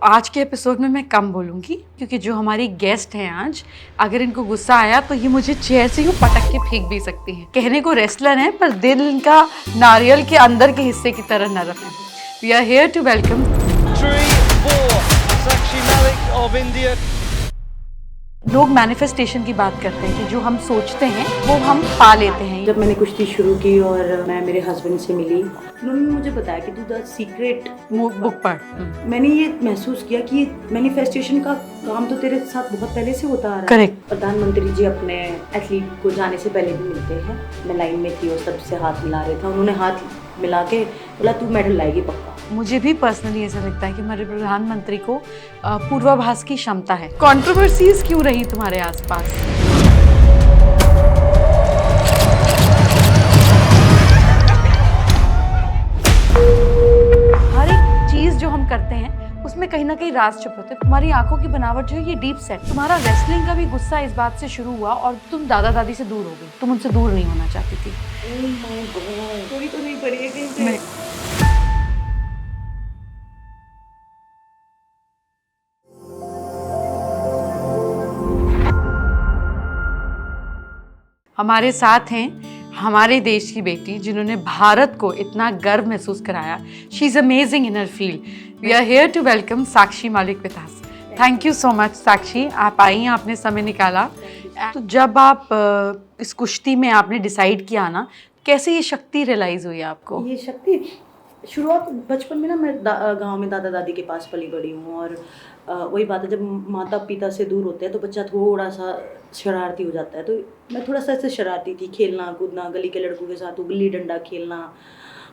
आज के एपिसोड में मैं कम बोलूँगी क्योंकि जो हमारी गेस्ट हैं आज, अगर इनको गुस्सा आया तो ये मुझे चेयर से यूँ पटक के फेंक भी सकती हैं। कहने को रेसलर हैं पर दिल इनका नारियल के अंदर के हिस्से की तरह नरम है। We are here to welcome 3-4 Sakshi Malik of India. लोग मैनिफेस्टेशन की बात करते हैं कि जो हम सोचते हैं वो हम पा लेते हैं। जब मैंने कुश्ती शुरू की और मैं मेरे हस्बैंड से मिली, उन्होंने मुझे बताया कि तू द सीक्रेट बुक पढ़। मैंने ये महसूस किया कि मैनिफेस्टेशन का काम तो तेरे साथ बहुत पहले से होता आ रहा है। करेक्ट। प्रधानमंत्री जी अपने एथलीट को जाने से पहले भी मिलते हैं। मैं लाइन में थी और सबसे हाथ मिला रहे थे, उन्होंने हाथ मिला के बोला तू मेडल लाएगी पक्का। मुझे भी पर्सनली ऐसा लगता है कि हमारे प्रधानमंत्री को पूर्वाभास की क्षमता है। कंट्रोवर्सीज क्यों रही तुम्हारे आसपास? हर एक चीज जो हम करते हैं उसमें कहीं ना कहीं राज छुपे होते हैं। तुम्हारी आंखों की बनावट जो है ये डीप सेट। तुम्हारा रेसलिंग का भी गुस्सा इस बात से शुरू हुआ और तुम दादा दादी से दूर हो गई। तुम उनसे दूर नहीं होना चाहती थी। थोड़ी तो नहीं पड़ी है कहीं से। हमारे साथ हैं हमारे देश की बेटी जिन्होंने भारत को इतना गर्व महसूस कराया। She is amazing in her field. We are here to welcome Sakshi Malik with us. Thank you so much Sakshi, आप आई, आपने समय निकाला। तो जब आप इस कुश्ती में आपने डिसाइड किया ना, कैसे ये शक्ति रियलाइज हुई आपको? ये शक्ति शुरुआत बचपन में ना, मैं गांव में दादा दादी के पास पली बड़ी हूँ और वही बात है, जब माता पिता से दूर होते हैं तो बच्चा थोड़ा सा शरारती हो जाता है। तो मैं थोड़ा सा ऐसे शरारती थी, खेलना कूदना, गली के लड़कों के साथ गिल्ली डंडा खेलना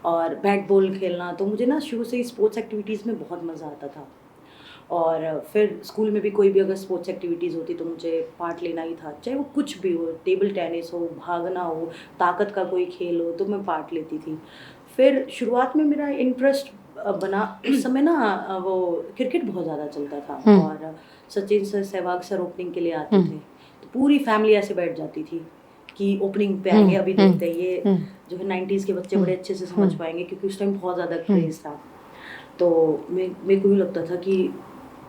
और बैट बॉल खेलना। तो मुझे ना शुरू से ही स्पोर्ट्स एक्टिविटीज़ में बहुत मज़ा आता था। और फिर स्कूल में भी कोई भी अगर स्पोर्ट्स एक्टिविटीज़ होती तो मुझे पार्ट लेना ही था, चाहे वो कुछ भी हो, टेबल टेनिस हो, भागना हो, ताकत का कोई खेल हो, तो मैं पार्ट लेती थी। फिर शुरुआत में मेरा इंटरेस्ट बना, उस समय ना वो क्रिकेट बहुत ज़्यादा चलता था और Sachin sir, Sehwag sir opening के लिए आते थे तो पूरी फैमिली ऐसे बैठ जाती थी कि ओपनिंग पे आएंगे, अभी देखते हैं ये जो है 90s के बच्चे बड़े अच्छे से समझ पाएंगे, क्योंकि उस टाइम बहुत ज़्यादा क्रेज़ था। तो मेरे को भी लगता था कि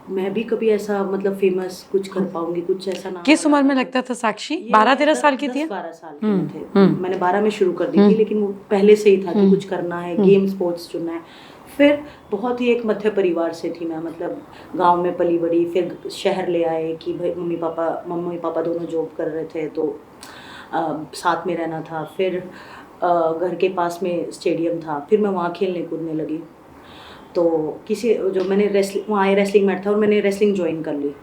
मैं भी कभी ऐसा मतलब फेमस कुछ कर पाऊंगी, कुछ ऐसा ना। किस उम्र में लगता था साक्षी? 12-13 साल की थी? 12 साल की थे। मैंने 12 में शुरू कर दी थी, लेकिन वो पहले से ही था कि कुछ करना है, गेम स्पोर्ट्स चुनना है। फिर बहुत ही एक मध्य परिवार से थी मैं, मतलब गांव में पली बड़ी। फिर शहर ले आए कि भाई मम्मी पापा दोनों जॉब कर रहे थे, तो साथ में रहना था। फिर घर के पास में स्टेडियम था, फिर मैं वहाँ खेलने कूदने लगी। तो किसी जो मैंने वहाँ रेसलिंग मैट था और मैंने रेसलिंग ज्वाइन कर ली।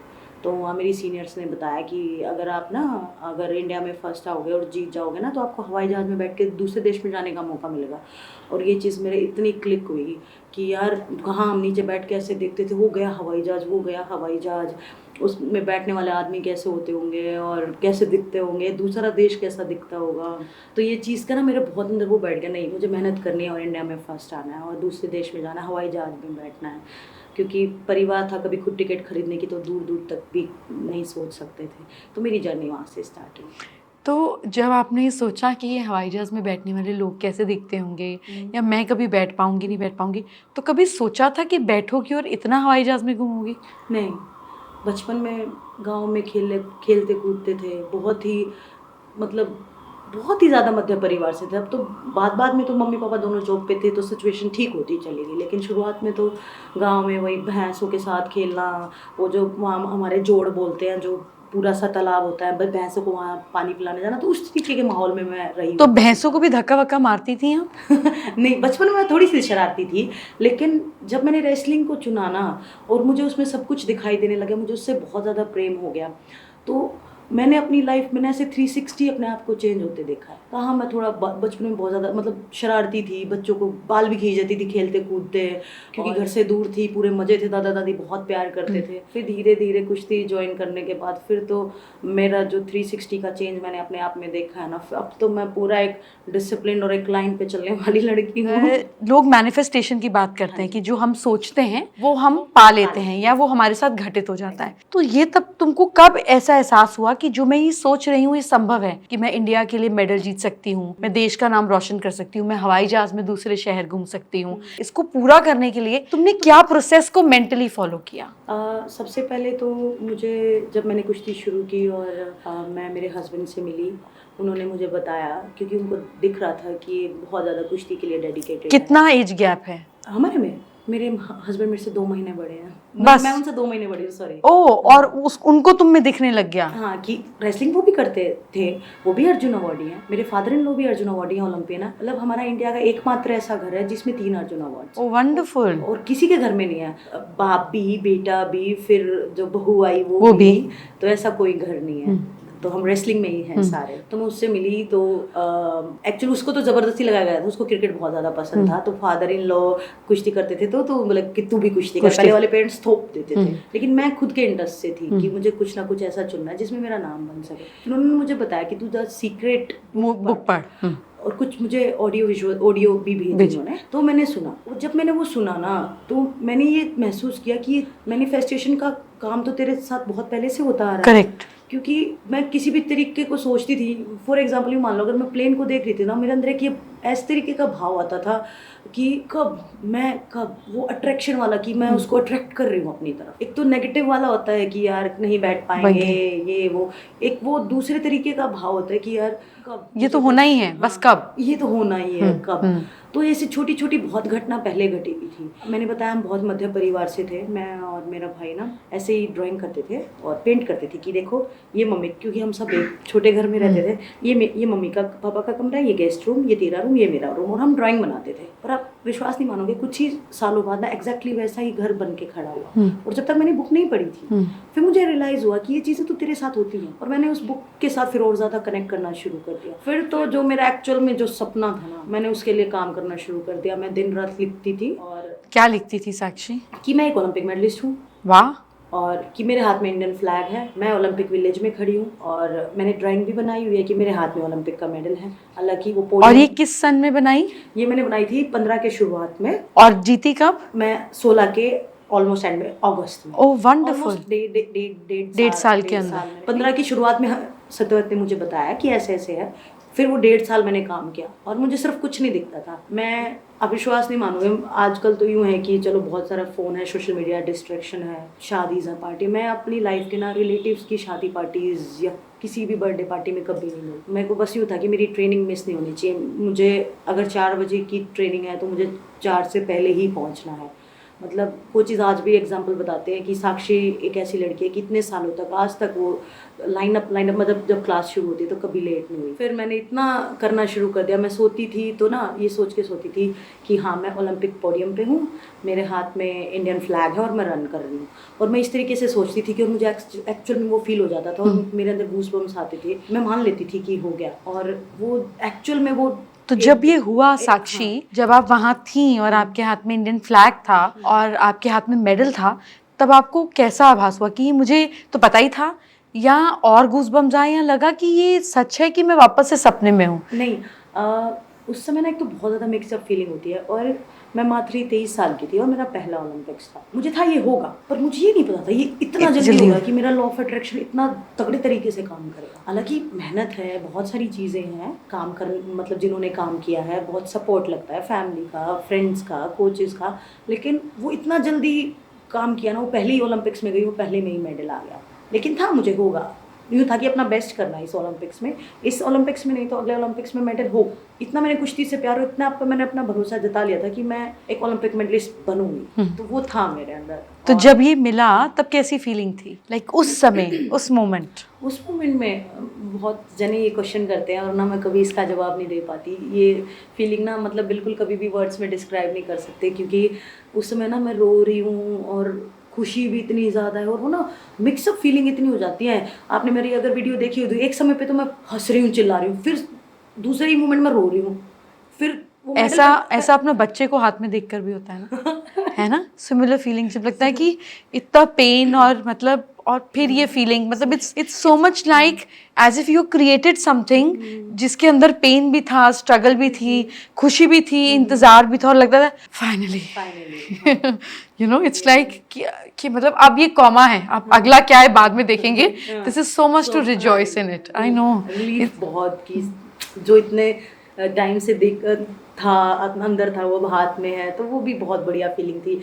तो वहाँ मेरी सीनियर्स ने बताया कि अगर इंडिया में फर्स्ट आओगे और जीत जाओगे ना, तो आपको हवाई जहाज़ में बैठ के दूसरे देश में जाने का मौका मिलेगा। और ये चीज़ मेरे इतनी क्लिक हुई कि यार कहाँ हम नीचे बैठ के ऐसे देखते थे, वो गया हवाई जहाज़, उसमें बैठने वाले आदमी कैसे होते होंगे और कैसे दिखते होंगे, दूसरा देश कैसा दिखता होगा। तो ये चीज़ का ना मेरे बहुत अंदर वो बैठ गया, नहीं मुझे मेहनत करनी है और इंडिया में फर्स्ट आना है और दूसरे देश में जाना है, हवाई जहाज़ में बैठना है। क्योंकि परिवार था, कभी खुद टिकट खरीदने की तो दूर दूर तक भी नहीं सोच सकते थे। तो मेरी जर्नी वहाँ से स्टार्ट हुई। तो जब आपने सोचा कि ये हवाई जहाज़ में बैठने वाले लोग कैसे दिखते होंगे या मैं कभी बैठ पाऊँगी नहीं बैठ पाऊँगी, तो कभी सोचा था कि बैठोगी और इतना हवाई जहाज़ में घूमोगी? नहीं, बचपन में गांव में खेलते कूदते थे, बहुत ही ज़्यादा मध्य परिवार से थे। अब तो बाद में तो मम्मी पापा दोनों जॉब पे थे तो सिचुएशन ठीक होती चली गई, लेकिन शुरुआत में तो गांव में वही भैंसों के साथ खेलना, वो जो वहाँ हमारे जोड़ बोलते हैं, जो पूरा सा तालाब होता है, भैंसों को वहाँ पानी पिलाने जाना, तो उस तरीके के माहौल में मैं रही। तो भैंसों को भी धक्का वक्का मारती थी आप? नहीं, बचपन में मैं थोड़ी सी शरारती थी, लेकिन जब मैंने रेसलिंग को चुना ना और मुझे उसमें सब कुछ दिखाई देने लगा, मुझे उससे बहुत ज़्यादा प्रेम हो गया। तो मैंने अपनी लाइफ में ऐसे 360 अपने आप को चेंज होते देखा है। कहाँ मैं थोड़ा बचपन में बहुत ज़्यादा मतलब शरारती थी, बच्चों को बाल भी खींच जाती थी खेलते कूदते, क्योंकि घर से दूर थी, पूरे मज़े थे, दादा दादी बहुत प्यार करते थे। फिर धीरे धीरे कुश्ती ज्वाइन करने के बाद फिर तो मेरा जो 360 का चेंज मैंने अपने आप में देखा है ना, अब तो मैं पूरा एक डिसिप्लिन और एक लाइन पे चलने वाली लड़की हूँ। लोग मैनिफेस्टेशन की बात करते हैं कि जो हम सोचते हैं वो हम पा लेते हैं या वो हमारे साथ घटित हो जाता है। तो ये तब तुमको कब ऐसा एहसास हुआ हुआ कि जो मैं ये सोच रही हूँ ये संभव है कि मैं इंडिया के लिए मेडल जीत सकती हूँ, मैं देश का नाम रोशन कर सकती हूँ, मैं हवाई जहाज में दूसरे शहर घूम सकती हूँ, इसको पूरा करने के लिए तुमने क्या प्रोसेस को मेंटली फॉलो किया? सबसे पहले तो मुझे जब मैंने कुश्ती शुरू की और मैं मेरे हस्बैंड से मिली, उन्होंने मुझे बताया, क्योंकि उनको दिख रहा था कि ये बहुत ज़्यादा कुश्ती के लिए डेडिकेटेड है। कितना एज गैप है? हमारे में मेरे हस्बैंड मेरे से 2 महीने बड़े हैं। बस? मैं उनसे 2 महीने बड़ी हूँ, सॉरी। ओ, और उनको तुम में दिखने लग गया? हाँ, कि रेसलिंग वो भी करते थे, वो भी अर्जुन अवार्डी हैं, मेरे फादर इन लॉ भी अर्जुन अवार्डी हैं, ओलंपियन है। मतलब हमारा इंडिया का एकमात्र ऐसा घर है जिसमें 3 अर्जुन अवार्ड। ओ वंडरफुल। और किसी के घर में नहीं है, बाप भी, बेटा भी, फिर जो बहू आई वो भी। तो ऐसा कोई घर नहीं है। तो हम रेसलिंग में ही हैं सारे। तो मैं उससे मिली तो एक्चुअली उसको तो ज़बरदस्ती लगाया गया था, उसको क्रिकेट बहुत ज़्यादा पसंद था। तो फादर इन लॉ कुश्ती करते थे तो मतलब कि तू भी कुश्ती कर, पहले वाले पेरेंट्स थोप देते थे, लेकिन मैं खुद के इंटरेस्ट से थी कि मुझे कुछ ना कुछ ऐसा चुनना है जिसमें मेरा नाम बन सके। फिर उन्होंने मुझे बताया कि तू द सीक्रेट बुक पढ़, और कुछ मुझे ऑडियो भी भेजी उन्होंने। तो मैंने सुना, जब मैंने वो सुना ना तो मैंने ये महसूस किया कि ये मैनिफेस्टेशन का काम तो तेरे साथ बहुत पहले से होता आ रहा है। करेक्ट। क्योंकि मैं किसी भी तरीके को सोचती थी, फॉर एग्जाम्पल मान लो अगर मैं प्लेन को देख रही थी ना, मेरे अंदर एक ये ऐसे तरीके का भाव आता था कि कब वो अट्रैक्शन वाला, कि मैं उसको अट्रैक्ट कर रही हूँ अपनी तरफ। एक तो नेगेटिव वाला होता है कि यार नहीं बैठ पाएंगे, ये वो। एक वो दूसरे तरीके का भाव होता है कि यार कब ये तो होना ही है, बस कब ये तो होना ही है, कब। तो ऐसी छोटी छोटी बहुत घटना पहले घटी हुई थी। मैंने बताया हम बहुत मध्य परिवार से थे, मैं और मेरा भाई ना ऐसे ही ड्राइंग करते थे और पेंट करते थे कि देखो ये मम्मी, क्योंकि हम सब एक छोटे घर में रहते थे, ये मम्मी का पापा का कमरा, ये गेस्ट रूम, ये तेरा रूम, ये मेरा रूम, और हम ड्राइंग बनाते थे। और आप विश्वास नहीं मानोगे, कुछ ही सालों बाद ना एग्जैक्टली वैसा ही घर बन के खड़ा हुआ। और जब तक मैंने बुक नहीं पढ़ी थी, फिर मुझे रियलाइज हुआ कि ये चीज़ें तो तेरे साथ होती हैं, और मैंने उस बुक के साथ फिर और ज़्यादा कनेक्ट करना शुरू कर दिया। फिर तो जो मेरा एक्चुअल में जो सपना था ना, मैंने उसके लिए काम करना शुरू कर दिया। मैं दिन रात लिखती थी। और क्या लिखती थी साक्षी? कि मैं एक ओलंपिक मेडलिस्ट हूँ। वाह। और कि मेरे हाथ में इंडियन फ्लैग है, मैं ओलंपिक विलेज में खड़ी हूँ, और मैंने ड्राइंग भी बनाई हुई है कि मेरे हाथ में ओलंपिक का मेडल है। हालांकि वो और ये किस सन में बनाई? ये मैंने बनाई थी 15 के शुरुआत में। और जीती कब? मैं 16 के ऑलमोस्ट एंड में, अगस्त में। ओह वंडरफुल। डेढ़ साल के अंदर। 15 की शुरुआत में सत्यवत ने मुझे बताया कि ऐसे ऐसे है। फिर वो 1.5 साल मैंने काम किया और मुझे सिर्फ कुछ नहीं दिखता था। मैं, आप विश्वास नहीं मानोगे, आजकल तो यूँ है कि चलो बहुत सारा फ़ोन है, सोशल मीडिया, डिस्ट्रैक्शन है, शादीज़ है, पार्टी। मैं अपनी लाइफ के ना रिलेटिव्स की शादी पार्टीज़ या किसी भी बर्थडे पार्टी में कभी नहीं गई। मेरे को बस यूँ था कि मेरी ट्रेनिंग मिस नहीं होनी चाहिए। मुझे अगर 4 बजे की ट्रेनिंग है तो मुझे 4 से पहले ही पहुँचना है। मतलब वो चीज़ आज भी एग्जांपल बताते हैं कि साक्षी एक ऐसी लड़की है कि इतने सालों तक, आज तक वो लाइन अप मतलब जब क्लास शुरू होती है तो कभी लेट नहीं हुई। फिर मैंने इतना करना शुरू कर दिया। मैं सोती थी तो ना ये सोच के सोती थी कि हाँ मैं ओलंपिक पोडियम पे हूँ, मेरे हाथ में इंडियन फ्लैग है और मैं रन कर रही हूँ। और मैं इस तरीके से सोचती थी कि मुझे एक्चुअल में वो फील हो जाता था और मेरे अंदर गूस बम्स आते थे। मैं मान लेती थी कि हो गया, और वो एक्चुअल में वो। तो जब ये हुआ साक्षी, जब आप वहाँ थी और आपके हाथ में इंडियन फ्लैग था और आपके हाथ में मेडल था, तब आपको कैसा आभास हुआ कि मुझे तो पता ही था, या और गूज़बम्स आए, या लगा कि ये सच है कि मैं वापस से सपने में हूँ? नहीं, उस समय ना एक तो बहुत ज़्यादा मिक्सअप फीलिंग होती है। और मैं मात्र 23 साल की थी और मेरा पहला ओलंपिक्स था। मुझे था ये होगा, पर मुझे ये नहीं पता था ये इतना जल्दी होगा कि मेरा लॉ ऑफ अट्रैक्शन इतना तगड़े तरीके से काम करेगा। हालांकि मेहनत है, बहुत सारी चीज़ें हैं काम कर, मतलब जिन्होंने काम किया है, बहुत सपोर्ट लगता है फैमिली का, फ्रेंड्स का, कोचेस का, लेकिन वो इतना जल्दी काम किया ना। वो पहले ही ओलंपिक्स में गई, वो पहले में ही मेडल आ गया। लेकिन था, मुझे होगा, यूँ था कि अपना बेस्ट करना है इस ओलंपिक्स में, इस ओलंपिक्स में नहीं तो अगले ओलंपिक्स में मेडल हो। इतना मैंने कुश्ती से प्यार और इतना आप पे मैंने अपना भरोसा जता लिया था कि मैं एक ओलंपिक मेडलिस्ट बनूंगी। तो वो था मेरे अंदर। तो जब ये मिला तब कैसी फीलिंग थी, लाइक उस समय, उस मोमेंट में बहुत जने ये क्वेश्चन करते हैं और ना मैं कभी इसका जवाब नहीं दे पाती। ये फीलिंग ना मतलब बिल्कुल कभी भी वर्ड्स में डिस्क्राइब नहीं कर सकते, क्योंकि उस समय ना मैं रो रही हूँ और खुशी भी इतनी ज़्यादा है, और वो ना मिक्सअप फीलिंग इतनी हो जाती है। आपने मेरी अगर वीडियो देखी हो तो एक समय पे तो मैं हंस रही हूँ, चिल्ला रही हूँ, फिर दूसरे ही मोमेंट में रो रही हूँ। फिर वो ऐसा अपना बच्चे को हाथ में देखकर भी होता है ना है ना, सिमिलर फीलिंग। जब लगता है कि इतना पेन और मतलब और फिर ये फीलिंग, मतलब it's so much like as if you created something जिसके अंदर पेन भी था, स्ट्रगल भी थी, खुशी भी थी, इंतजार भी था, और लगता था finally you know it's like कि मतलब अब ये कॉमा है, अब अगला क्या है बाद में देखेंगे. This is so much to rejoice in it. I know relief बहुत कि जो इतने टाइम से देख था अंदर था वो अब हाथ में है, तो वो भी बहुत बढ़िया फीलिंग थी.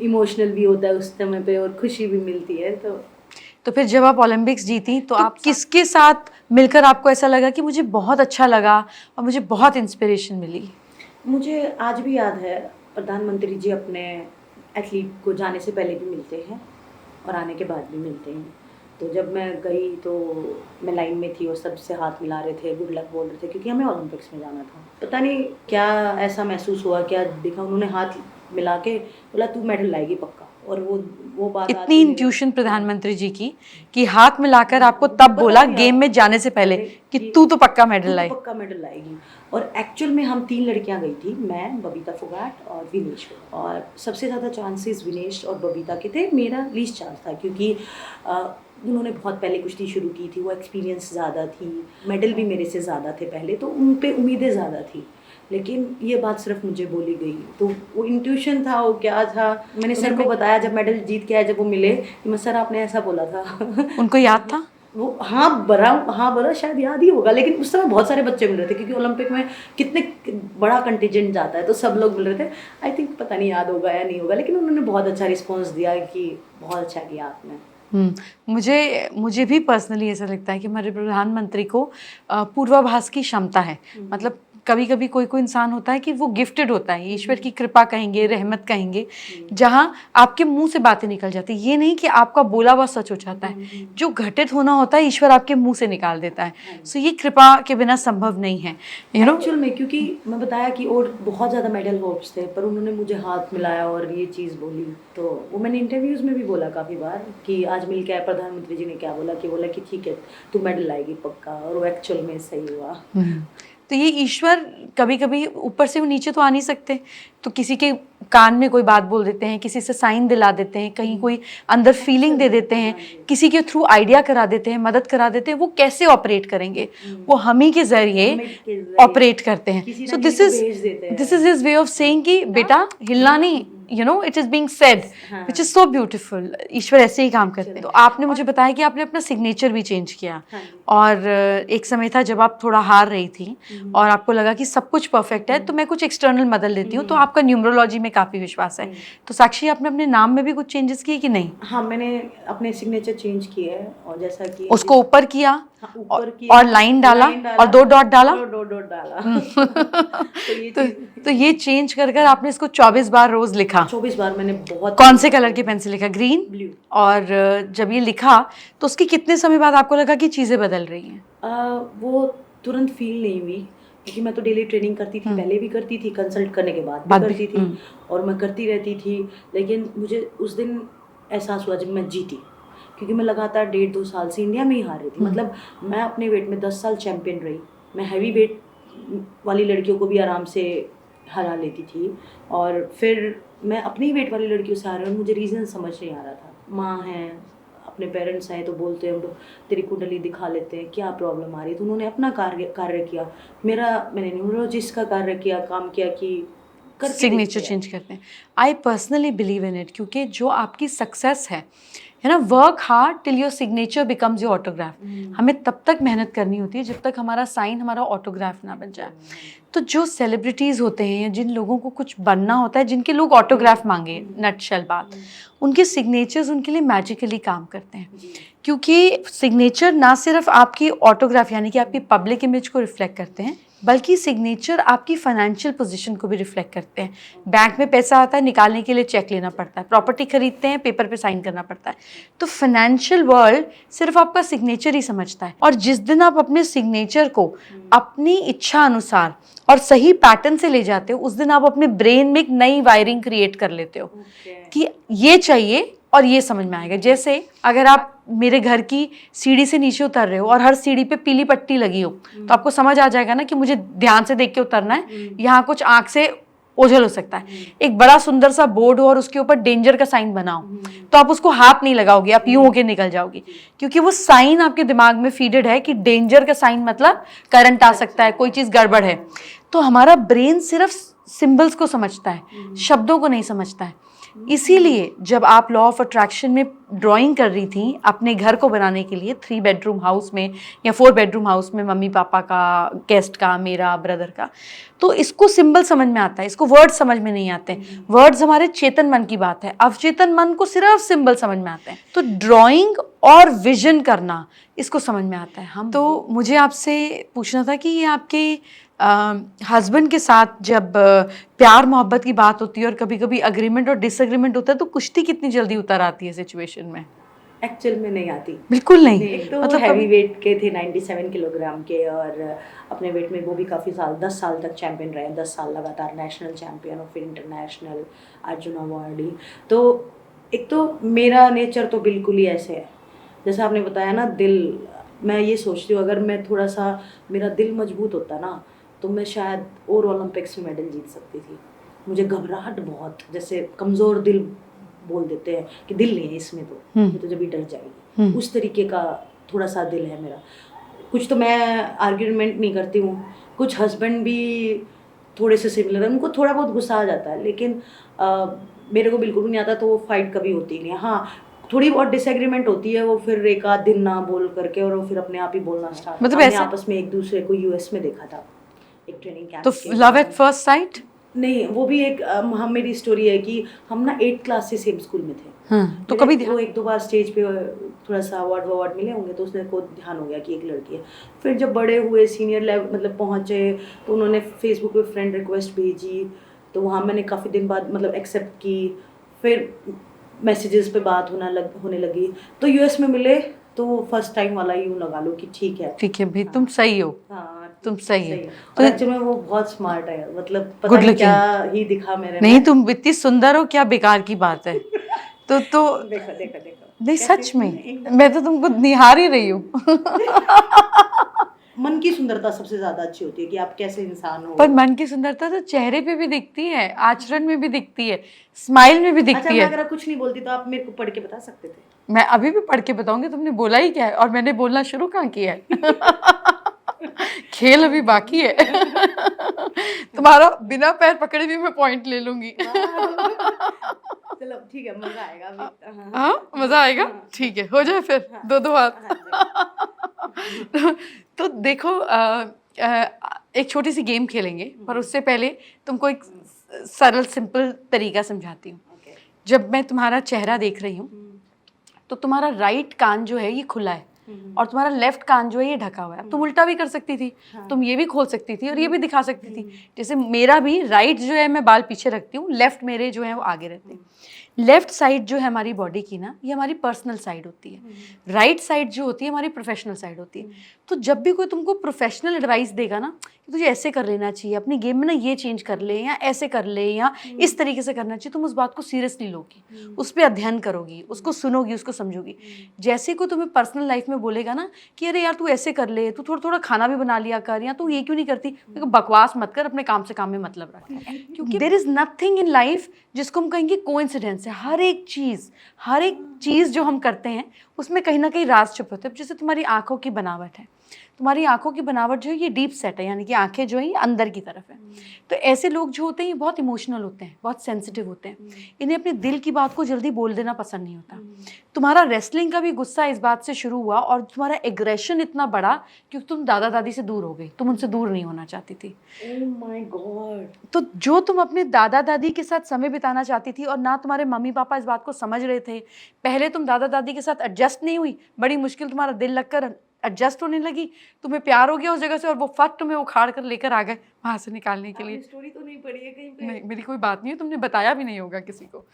इमोशनल भी होता है उस समय पे और खुशी भी मिलती है. तो फिर जब आप ओलंपिक्स जीती तो आप किसके साथ मिलकर आपको ऐसा लगा कि मुझे बहुत अच्छा लगा और मुझे बहुत इंस्पिरेशन मिली? मुझे आज भी याद है, प्रधानमंत्री जी अपने एथलीट को जाने से पहले भी मिलते हैं और आने के बाद भी मिलते हैं. तो जब मैं गई तो मैं लाइन में थी और सबसे हाथ मिला रहे थे, गुड लक बोल रहे थे, क्योंकि हमें ओलंपिक्स में जाना था. पता नहीं क्या ऐसा महसूस हुआ, क्या दिखा, उन्होंने हाथ मिला के बोला तू मेडल लाएगी पक्का. और वो बात इतनी इंट्यूशन प्रधानमंत्री जी की कि हाथ मिलाकर आपको तब बोला गेम में जाने से पहले कि तू तो पक्का मेडल लाई. पक्का मेडल लाएगी. और एक्चुअल में हम 3 लड़कियां गई थी, मैं, बबीता फोगाट और विनेश. और सबसे ज़्यादा चांसेस विनेश और बबीता के थे. मेरा लीस्ट चांस था क्योंकि उन्होंने बहुत पहले कुश्ती शुरू की थी, वो एक्सपीरियंस ज़्यादा थी, मेडल भी मेरे से ज़्यादा थे पहले, तो उन पे उम्मीदें ज़्यादा थी. लेकिन ये बात सिर्फ मुझे बोली गई, तो वो इंट्यूशन था, वो क्या था, मैंने सर को बताया जब मेडल जीत के आए, जब वो मिले कि मैं सर आपने ऐसा बोला था. उनको याद था? वो हाँ बड़ा शायद याद ही होगा. लेकिन उस समय बहुत सारे बच्चे मिल रहे थे क्योंकि ओलंपिक में कितने बड़ा कंटिजेंट जाता है, तो सब लोग मिल रहे थे. आई थिंक पता नहीं याद होगा या नहीं होगा, लेकिन उन्होंने बहुत अच्छा रिस्पॉन्स दिया कि बहुत अच्छा किया आपने. मुझे भी पर्सनली ऐसा लगता है कि हमारे प्रधानमंत्री को पूर्वाभास की क्षमता है. मतलब कभी कभी कोई इंसान होता है कि वो गिफ्टेड होता है, ईश्वर की कृपा कहेंगे, रहमत कहेंगे, जहाँ आपके मुंह से बातें निकल जाती है. ये नहीं कि आपका बोला हुआ सच हो जाता है, जो घटित होना होता है ईश्वर आपके मुंह से निकाल देता है. सो ये कृपा के बिना संभव नहीं है, यू नो. एक्चुअल में क्योंकि मैं बताया कि और बहुत ज़्यादा मेडल होप्स थे, पर उन्होंने मुझे हाथ मिलाया और ये चीज़ बोली. तो वो मैंने इंटरव्यूज़ में भी बोला काफ़ी बार कि आज मिल के आए. प्रधानमंत्री जी ने क्या बोला कि ठीक है तू मेडल लाएगी पक्का, और वो एक्चुअल में सही हुआ. तो ये ईश्वर कभी कभी ऊपर से वो नीचे तो आ नहीं सकते, तो किसी के कान में कोई बात बोल देते हैं, किसी से साइन दिला देते हैं, कहीं कोई अंदर फीलिंग दे देते हैं, किसी के थ्रू आइडिया करा देते हैं, मदद करा देते हैं. वो कैसे ऑपरेट करेंगे? वो हम ही के जरिए ऑपरेट करते हैं. So this is his way of saying कि बेटा हिलना नहीं, you know it is being said, which is so beautiful. ईश्वर ऐसे ही काम करते हैं. तो आपने मुझे बताया कि आपने अपना सिग्नेचर भी चेंज किया, और एक समय था जब आप थोड़ा हार रही थी और आपको लगा कि सब कुछ परफेक्ट है, तो मैं कुछ एक्सटर्नल बदल लेती हूँ. तो आपका न्यूमरोलॉजी में काफ़ी विश्वास है. तो साक्षी आपने अपने नाम में भी कुछ चेंजेस किए कि नहीं? हाँ, मैंने अपने सिग्नेचर चेंज किए है, और जैसा कि उसको ऊपर किया, ऊपर किया और लाइन डाला और 2 डॉट डाला. तो ये चेंज कर आपने इसको 24 बार रोज लिखा. 24 बार मैंने बहुत. कौन से कलर की पेन से लिखा? Green, blue. और जब ये लिखा तो उसके कितने समय बाद आपको लगा कि चीज़ें बदल रही हैं? वो तुरंत फील नहीं हुई क्योंकि मैं तो डेली ट्रेनिंग करती थी, पहले भी करती थी, कंसल्ट करने के बाद भी करती थी, और मैं करती रहती थी. लेकिन मुझे उस दिन एहसास हुआ जब मैं जीती, क्योंकि मैं लगातार 1.5-2 साल से इंडिया में ही हार रही थी. मतलब मैं अपने वेट में 10 साल चैम्पियन रही, मैं हैवी वेट वाली लड़कियों को भी आराम से हरा लेती थी, और फिर मैं अपनी वेट वाली लड़कियों से हार रही हूँ. मुझे रीज़न समझ नहीं आ रहा था. माँ हैं, अपने पेरेंट्स हैं, तो बोलते हैं तेरी कुंडली दिखा लेते हैं, क्या प्रॉब्लम आ रही है. तो उन्होंने अपना कार्य किया, मैंने न्यूरोलॉजिस्ट का कार्य किया, काम किया कि सिग्नेचर चेंज करते हैं. I personally believe in it, क्योंकि जो आपकी सक्सेस है ना, work hard till your signature becomes your autograph. हमें तब तक मेहनत करनी होती है जब तक हमारा साइन हमारा ऑटोग्राफ ना बन जाए. तो जो सेलिब्रिटीज़ होते हैं, जिन लोगों को कुछ बनना होता है, जिनके लोग ऑटोग्राफ मांगे, नटशेल बात, उनके सिग्नेचर्स उनके लिए मैजिकली काम करते हैं. क्योंकि सिग्नेचर ना सिर्फ आपकी ऑटोग्राफ यानी कि आपकी पब्लिक इमेज को रिफ्लेक्ट करते हैं, बल्कि सिग्नेचर आपकी फाइनेंशियल पोजीशन को भी रिफ्लेक्ट करते हैं. बैंक में पैसा आता है, निकालने के लिए चेक लेना पड़ता है, प्रॉपर्टी खरीदते हैं, पेपर पे साइन करना पड़ता है. तो फाइनेंशियल वर्ल्ड सिर्फ आपका सिग्नेचर ही समझता है. और जिस दिन आप अपने सिग्नेचर को अपनी इच्छा अनुसार और सही पैटर्न से ले जाते हो, उस दिन आप अपने ब्रेन में एक नई वायरिंग क्रिएट कर लेते हो कि ये चाहिए और ये समझ में आएगा. जैसे अगर आप मेरे घर की सीढ़ी से नीचे उतर रहे हो और हर सीढ़ी पे पीली पट्टी लगी हो, तो आपको समझ आ जाएगा ना कि मुझे ध्यान से देख के उतरना है, यहाँ कुछ आँख से ओझल हो सकता है। एक बड़ा सुंदर सा बोर्ड हो और उसके ऊपर डेंजर का साइन बना हो, तो आप उसको हाथ नहीं लगाओगे, आप यूं होके निकल जाओगे, क्योंकि वो साइन आपके दिमाग में फीडेड है कि डेंजर का साइन मतलब करंट आ सकता है, कोई चीज गड़बड़ है। तो हमारा ब्रेन सिर्फ सिंबल्स को समझता है, शब्दों को नहीं समझता है। इसीलिए जब आप लॉ ऑफ अट्रैक्शन में ड्राइंग कर रही थी अपने घर को बनाने के लिए 3 बेडरूम हाउस में या 4 बेडरूम हाउस में, मम्मी पापा का, गेस्ट का, मेरा, ब्रदर का, तो इसको सिंबल समझ में आता है, इसको वर्ड्स समझ में नहीं आते। वर्ड्स हमारे चेतन मन की बात है, अवचेतन मन को सिर्फ सिंबल समझ में आते हैं। तो ड्राइंग और विजन करना, इसको समझ में आता है हम। तो मुझे आपसे पूछना था कि ये आपके हस्बैंड के साथ जब प्यार मोहब्बत की बात होती है और कभी कभी अग्रीमेंट और डिसएग्रीमेंट होता है, तो कुश्ती कितनी जल्दी उतर आती है सिचुएशन में? एक्चुअल में नहीं आती, बिल्कुल नहीं। एक तो मतलब हैवी वेट के थे 97 किलोग्राम के, और अपने वेट में वो भी काफ़ी साल 10 साल तक चैंपियन रहे, 10 साल लगातार नेशनल चैंपियन और फिर इंटरनेशनल अर्जुन अवार्डी। तो एक तो मेरा नेचर तो बिल्कुल ही ऐसे है जैसा आपने बताया ना, दिल, मैं ये सोचती हूँ अगर मैं थोड़ा सा, मेरा दिल मजबूत होता ना, तो मैं शायद और ओलंपिक्स में मेडल जीत सकती थी। मुझे घबराहट बहुत, जैसे कमज़ोर दिल बोल देते हैं कि दिल नहीं है इसमें, तो जब भी डर जाएगी, उस तरीके का थोड़ा सा दिल है मेरा। कुछ तो मैं आर्ग्यूमेंट नहीं करती हूँ, कुछ हस्बैंड भी थोड़े से सिमिलर है, उनको थोड़ा बहुत गुस्सा आ जाता है, लेकिन मेरे को बिल्कुल नहीं आता, तो वो फाइट कभी होती नहीं है। हाँ, थोड़ी बहुत डिसएग्रीमेंट होती है, वो फिर एक आध दिन ना बोल करके और वो फिर अपने आप ही बोलना स्टार्ट। मतलब हमने आपस में एक दूसरे को यूएस में देखा था एक ट्रेनिंग कैंप। तो लव एट फर्स्ट साइट नहीं, वो भी एक हम, मेरी स्टोरी है कि हम ना 8th क्लास से सेम स्कूल में थे। तो कभी वो 1-2 बार स्टेज पे थोड़ा सा अवार्ड मिले होंगे, तो उसने को ध्यान हो गया कि एक लड़की है। फिर जब बड़े हुए, सीनियर लेवल मतलब पहुँचे, तो उन्होंने फेसबुक पे फ्रेंड रिक्वेस्ट भेजी, तो वहाँ मैंने काफ़ी दिन बाद मतलब एक्सेप्ट की, फिर मैसेजेस पे बात होने लगी। तो यूएस में मिले, तो वो फर्स्ट टाइम वाला यूँ लगा लो कि ठीक है भाई, तुम सही हो। हाँ, तुम सही हो। तो एक्चुअली में वो बहुत स्मार्ट है, मतलब पता Good नहीं looking. क्या ही दिखा मेरे नहीं, में। तुम इतनी सुंदर हो, क्या बेकार की बात है। तो देखो नहीं, सच में मैं तो तुमको निहार ही रही हूँ। मन की सुंदरता सबसे ज्यादा अच्छी होती है कि आप कैसे इंसान हो। पर मन की सुंदरता तो चेहरे पे भी दिखती है, आचरण में भी दिखती है, स्माइल में भी अच्छा, दिखती मैं है। अगर कुछ नहीं बोलती तो आप मेरे को पढ़ के बता सकते थे। मैं अभी भी पढ़ के बताऊंगी, तुमने बोला ही क्या है, और मैंने बोलना शुरू कहाँ किया है। खेल अभी बाकी है। तुम्हारा बिना पैर पकड़े भी मैं पॉइंट ले लूंगी। चलो ठीक है, मजा आएगा अभी। हाँ, मजा आएगा। ठीक है, हो जाए फिर 2-2 हाथ। तो देखो, एक छोटी सी गेम खेलेंगे, पर उससे पहले तुमको एक सरल सिंपल तरीका समझाती हूँ। जब मैं तुम्हारा चेहरा देख रही हूँ, तो तुम्हारा राइट कान जो है ये खुला है और तुम्हारा लेफ्ट कान जो है ये ढका हुआ है। तुम उल्टा भी कर सकती थी, तुम ये भी खोल सकती थी और ये भी दिखा सकती थी। जैसे मेरा भी राइट जो है मैं बाल पीछे रखती हूँ, लेफ्ट मेरे जो है वो आगे रहते हैं। लेफ्ट साइड जो है हमारी बॉडी की ना, ये हमारी पर्सनल साइड होती है। राइट साइड जो होती है हमारी प्रोफेशनल साइड होती है। तो जब भी कोई तुमको प्रोफेशनल एडवाइस देगा ना कि तुझे ऐसे कर लेना चाहिए, अपनी गेम में ना ये चेंज कर ले, या ऐसे कर ले, या इस तरीके से करना चाहिए, तुम उस बात को सीरियसली लोगी, उस पर अध्ययन करोगी, उसको सुनोगी, उसको समझोगी। जैसे कोई तुम्हें पर्सनल लाइफ में बोलेगा ना कि अरे यार तू ऐसे कर ले, तू थोड़ा थोड़ा खाना भी बना लिया कर, या तू ये क्यों नहीं करती, बकवास मत कर, अपने काम से काम में मतलब रख। क्योंकि there is nothing in life जिसको हम कहेंगे कोइंसिडेंस है। हर एक चीज़ जो हम करते हैं उसमें कहीं ना कहीं राज छुपे होते हैं। जैसे तुम्हारी आंखों की बनावट है, तुम्हारी आंखों की बनावट जो है ये डीप सेट है, यानी कि आंखें जो है ये अंदर की तरफ है। तो ऐसे लोग जो होते हैं ये बहुत इमोशनल होते हैं, बहुत सेंसिटिव होते हैं, इन्हें अपने दिल की बात को जल्दी बोल देना पसंद नहीं होता। तुम्हारा रेसलिंग का भी गुस्सा इस बात से शुरू हुआ और तुम्हारा एग्रेशन इतना बड़ा क्योंकि तुम दादा दादी से दूर हो गई, तुम उनसे दूर नहीं होना चाहती थी। Oh my God. तो जो तुम अपने दादा दादी के साथ समय बिताना चाहती थी और ना तुम्हारे मम्मी पापा इस बात को समझ रहे थे, पहले तुम दादा दादी के साथ एडजस्ट नहीं हुई, बड़ी मुश्किल तुम्हारा दिल लगकर एडजस्ट होने लगी, तुम्हें प्यार हो गया उस जगह से और वो फट तुम्हें उखाड़ कर लेकर आ गए वहाँ से निकालने के लिए। स्टोरी तो नहीं पढ़ी है कहीं पे? नहीं, मेरी कोई बात नहीं है, तुमने बताया भी नहीं होगा किसी को।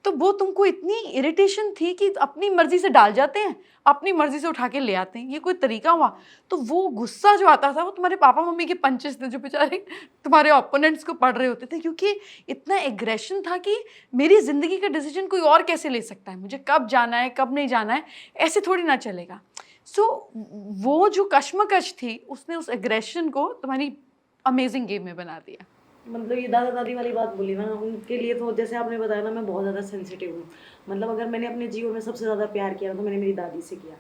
तो वो तुमको इतनी इरिटेशन थी कि अपनी मर्जी से डाल जाते हैं, अपनी मर्जी से उठा के ले आते हैं, ये कोई तरीका हुआ? तो वो गुस्सा जो आता था वो तुम्हारे पापा मम्मी के पंचेस थे जो बेचारे तुम्हारे ओपोनेंट्स को पढ़ रहे होते थे, क्योंकि इतना एग्रेशन था कि मेरी ज़िंदगी का डिसीजन कोई और कैसे ले सकता है, मुझे कब जाना है कब नहीं जाना है, ऐसे थोड़ी ना चलेगा। सो वो जो कश्मकश थी उसने उस एग्रेशन को तुम्हारी अमेजिंग गेम में बना दिया। मतलब ये दादा दादी वाली बात बोली ना, उनके लिए तो जैसे आपने बताया ना, मैं बहुत ज़्यादा सेंसिटिव हूँ। मतलब अगर मैंने अपने जीवन में सबसे ज़्यादा प्यार किया ना, तो मैंने मेरी दादी से किया।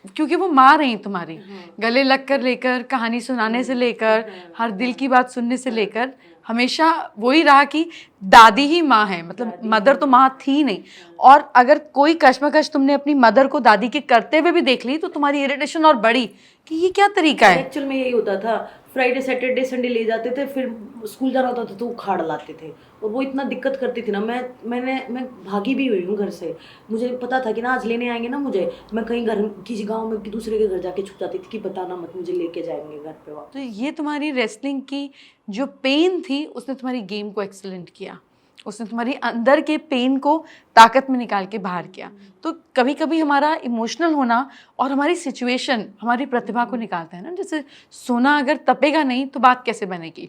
क्योंकि वो माँ रही तुम्हारी, हाँ। गले लग कर लेकर, कहानी सुनाने से लेकर, हर दिल की बात सुनने से लेकर, हमेशा वही रहा कि दादी ही माँ है, मतलब मदर तो माँ थी नहीं। और अगर कोई कश्मकश तुमने अपनी मदर को दादी के करते हुए भी देख ली तो तुम्हारी इरिटेशन और बढ़ी कि ये क्या तरीका है। एक्चुअल में यही होता था, फ्राइडे सैटरडे संडे ले जाते थे, फिर स्कूल जाना होता था तो उखाड़ लाते थे, और वो इतना दिक्कत करती थी ना। मैं भागी भी हुई हूँ घर से। मुझे पता था कि ना आज लेने आएंगे ना मुझे, मैं कहीं घर किसी गांव में दूसरे के घर जाके छुप जाती थी कि बताना मत, मुझे लेके जाएंगे घर पे वापस। तो ये तुम्हारी रेसलिंग की जो पेन थी उसने तुम्हारी गेम को एक्सीलेंट किया, उसने तुम्हारी अंदर के पेन को ताकत में निकाल के बाहर किया। तो कभी कभी हमारा इमोशनल होना और हमारी सिचुएशन हमारी प्रतिभा को निकालता है ना। जैसे सोना अगर तपेगा नहीं तो बात कैसे बनेगी।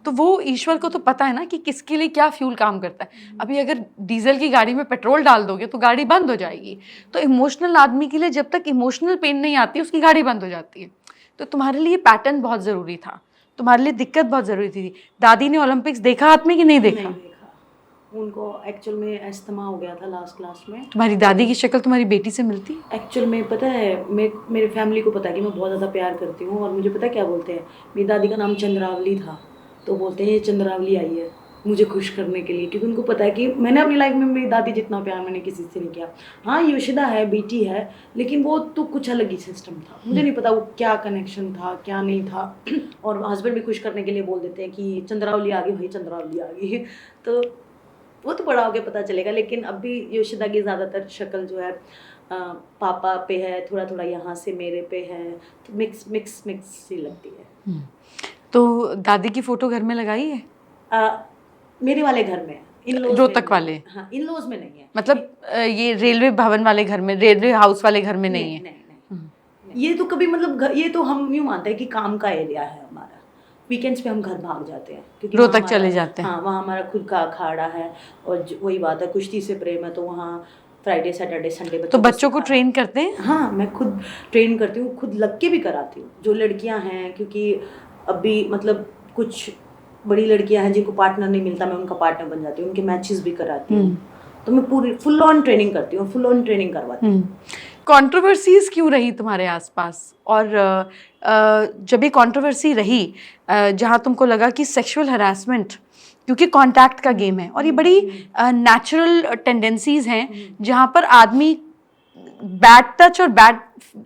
तो वो ईश्वर को तो पता है ना कि किसके लिए क्या फ्यूल काम करता है। अभी अगर डीजल की गाड़ी में पेट्रोल डाल दोगे तो गाड़ी बंद हो जाएगी। तो इमोशनल आदमी के लिए जब तक इमोशनल पेन नहीं आती उसकी गाड़ी बंद हो जाती है। तो तुम्हारे लिए पैटर्न बहुत ज़रूरी था, तुम्हारे लिए दिक्कत बहुत ज़रूरी थी। दादी ने ओलंपिक्स देखा हाथ में कि नहीं देखा? नहीं देखा। उनको एक्चुअल में अस्थमा हो गया था लास्ट क्लास में। तुम्हारी दादी की शक्ल तुम्हारी बेटी से मिलती? एक्चुअल में पता है, मेरे फैमिली को पता है कि मैं बहुत ज़्यादा प्यार करती हूँ, और मुझे पता है क्या बोलते हैं, मेरी दादी का नाम चंद्रावली था, तो बोलते हैं ये चंद्रावली आई है मुझे खुश करने के लिए, क्योंकि उनको पता है कि मैंने अपनी लाइफ में मेरी दादी जितना प्यार मैंने किसी से नहीं किया। हाँ योशिदा है, बेटी है, लेकिन वो तो कुछ अलग ही सिस्टम था। मुझे नहीं पता वो क्या कनेक्शन था क्या नहीं था। और हस्बैंड भी खुश करने के लिए बोल देते हैं कि चंद्रावली आ गई भाई, चंद्रावली आ गई। तो वो तो बड़ा होके पता चलेगा। लेकिन अभी योशिदा की ज़्यादातर शक्ल जो है पापा पे है, थोड़ा थोड़ा यहाँ से मेरे पे है, तो मिक्स मिक्स मिक्स सी लगती है। तो दादी की फोटो घर में लगाई है? मेरे वाले घर में, इन-लॉज रोहतक में वाले? नहीं। हाँ, इन-लॉज में नहीं है। मतलब ये रेलवे भवन वाले घर में, रेलवे हाउस वाले घर में नहीं है? नहीं। ये तो कभी मतलब ये तो हम यूँ मानते हैं कि काम का एरिया है हमारा। वीकेंड्स पे हम घर भाग जाते हैं क्योंकि रोहतक चले जाते हैं। हाँ, वहाँ हमारा खुद का अखाड़ा है, और वही बात है, कुश्ती से प्रेम है, तो वहाँ फ्राइडे सैटरडे संडे तो बच्चों को ट्रेन करते हैं? हाँ, मैं खुद ट्रेन करती हूँ, खुद लग के भी कराती हूँ। जो लड़कियाँ हैं, क्योंकि अभी मतलब कुछ बड़ी लड़कियाँ हैं जिनको पार्टनर नहीं मिलता, मैं उनका पार्टनर बन जाती हूँ, उनके मैचेस भी कराती हूँ। तो मैं पूरी फुल ऑन ट्रेनिंग करती हूँ, फुल ऑन ट्रेनिंग करवाती हूँ। कंट्रोवर्सीज क्यों रही तुम्हारे आसपास? और जब ये कंट्रोवर्सी रही जहाँ तुमको लगा कि सेक्सुअल हरासमेंट, क्योंकि कांटेक्ट का गेम है और ये बड़ी नेचुरल टेंडेंसीज हैं जहाँ पर आदमी बैड टच और बैड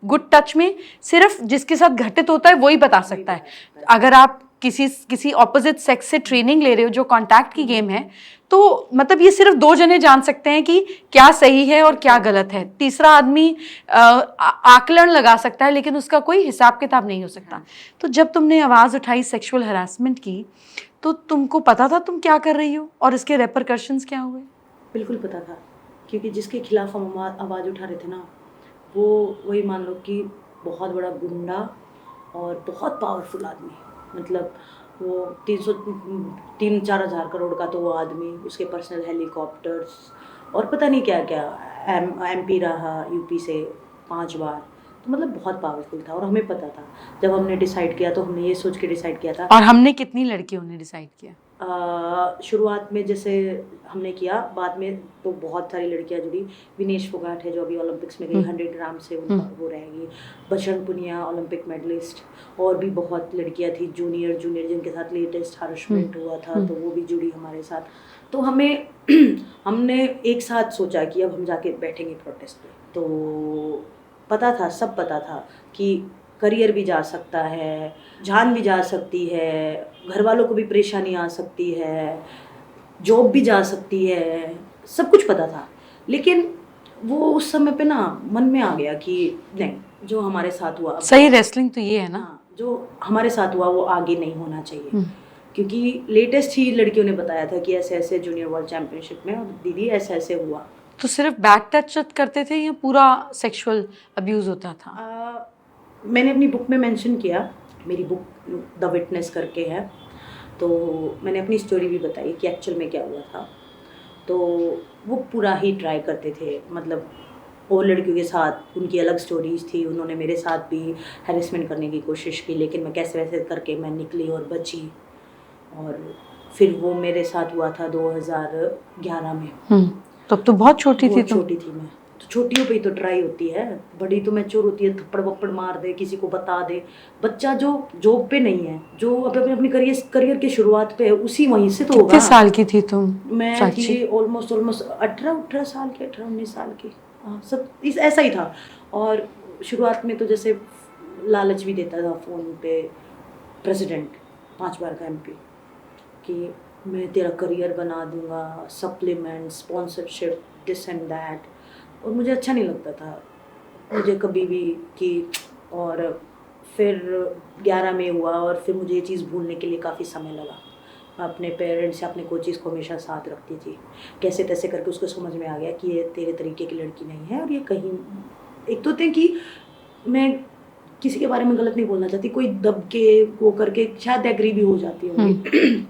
गुड टच में सिर्फ जिसके साथ घटित होता है वही बता सकता है। अगर आप किसी ऑपोजिट सेक्स से ट्रेनिंग ले रहे हो जो कांटेक्ट की गेम है, तो मतलब ये सिर्फ दो जने जान सकते हैं कि क्या सही है और क्या गलत है। तीसरा आदमी आकलन लगा सकता है लेकिन उसका कोई हिसाब किताब नहीं हो सकता। तो जब तुमने आवाज़ उठाई सेक्सुअल हरासमेंट की, तो तुमको पता था तुम क्या कर रही हो और इसके रेपरकशंस क्या हुए? बिल्कुल पता था, क्योंकि जिसके खिलाफ हम आवाज़ उठा रहे थे ना, वो वही मान लो कि बहुत बड़ा गुंडा और बहुत पावरफुल आदमी। मतलब वो 3-4 हज़ार करोड़ का तो वो आदमी, उसके पर्सनल हेलीकॉप्टर्स और पता नहीं क्या क्या, MP रहा यूपी से 5 बार, तो मतलब बहुत पावरफुल था। और हमें पता था, जब हमने डिसाइड किया तो हमने ये सोच के डिसाइड किया था। और हमने कितनी लड़कियों ने डिसाइड किया? शुरुआत में जैसे हमने किया, बाद में तो बहुत सारी लड़कियां जुड़ी। विनेश फोगाट है जो अभी ओलंपिक्स में गई, 100 ग्राम से उनका वो रहेगी। बजरंग पुनिया ओलंपिक मेडलिस्ट, और भी बहुत लड़कियां थी जूनियर जिनके साथ लेटेस्ट हरासमेंट हुआ था, तो वो भी जुड़ी हमारे साथ। तो हमने एक साथ सोचा कि अब हम जाके बैठेंगे प्रोटेस्ट पे। तो पता था, सब पता था कि करियर भी जा सकता है, जान भी जा सकती है, घर वालों को भी परेशानी आ सकती है, जॉब भी जा सकती है, सब कुछ पता था। लेकिन वो उस समय पे ना मन में आ गया कि नहीं, जो हमारे साथ हुआ, सही रेसलिंग तो ये है ना, हाँ, जो हमारे साथ हुआ वो आगे नहीं होना चाहिए। क्योंकि लेटेस्ट ही लड़कियों ने बताया था कि ऐसे ऐसे जूनियर वर्ल्ड चैंपियनशिप में, और दीदी ऐसे ऐसे हुआ। तो सिर्फ बैक टच करते थे या पूरा सेक्सुअल अब्यूज होता था? मैंने अपनी बुक में मेंशन किया, मेरी बुक द विटनेस करके है, तो मैंने अपनी स्टोरी भी बताई कि एक्चुअल में क्या हुआ था। तो वो पूरा ही ट्राई करते थे, मतलब और लड़कियों के साथ उनकी अलग स्टोरीज थी, उन्होंने मेरे साथ भी हैरेसमेंट करने की कोशिश की, लेकिन मैं कैसे वैसे करके मैं निकली और बची। और फिर वो मेरे साथ हुआ था 2011 में। तब तो बहुत छोटी थी बहुत तुम। छोटी थी मैं। तो छोटियों पे ही तो ट्राई होती है, बड़ी तो मैच्योर होती है, थप्पड़ वप्पड़ मार दे, किसी को बता दे। बच्चा जो जॉब पे नहीं है, जो अपनी करियर की शुरुआत पे है, उसी वहीं से तो होगा। कितने साल की थी तुम मैं साक्षी? थी ऑलमोस्ट 18 साल की, 18-19 साल की। हाँ, सब ऐसा ही था। और शुरुआत में तो जैसे लालच भी देता था फ़ोन पे प्रेसिडेंट 5 बार का MP कि मैं तेरा करियर बना दूंगा, supplement, sponsorship, this and that. और मुझे अच्छा नहीं लगता था मुझे कभी भी कि। और फिर 11 में हुआ और फिर मुझे ये चीज़ भूलने के लिए काफ़ी समय लगा। मैं अपने पेरेंट्स या अपने कोचेज़ को हमेशा साथ रखती थी, कैसे तैसे करके उसको समझ में आ गया कि ये तेरे तरीके की लड़की नहीं है। और ये कहीं एक तो थे कि मैं किसी के बारे में गलत नहीं बोलना चाहती, कोई दब के वो करके शायद एग्री भी हो जाती होंगी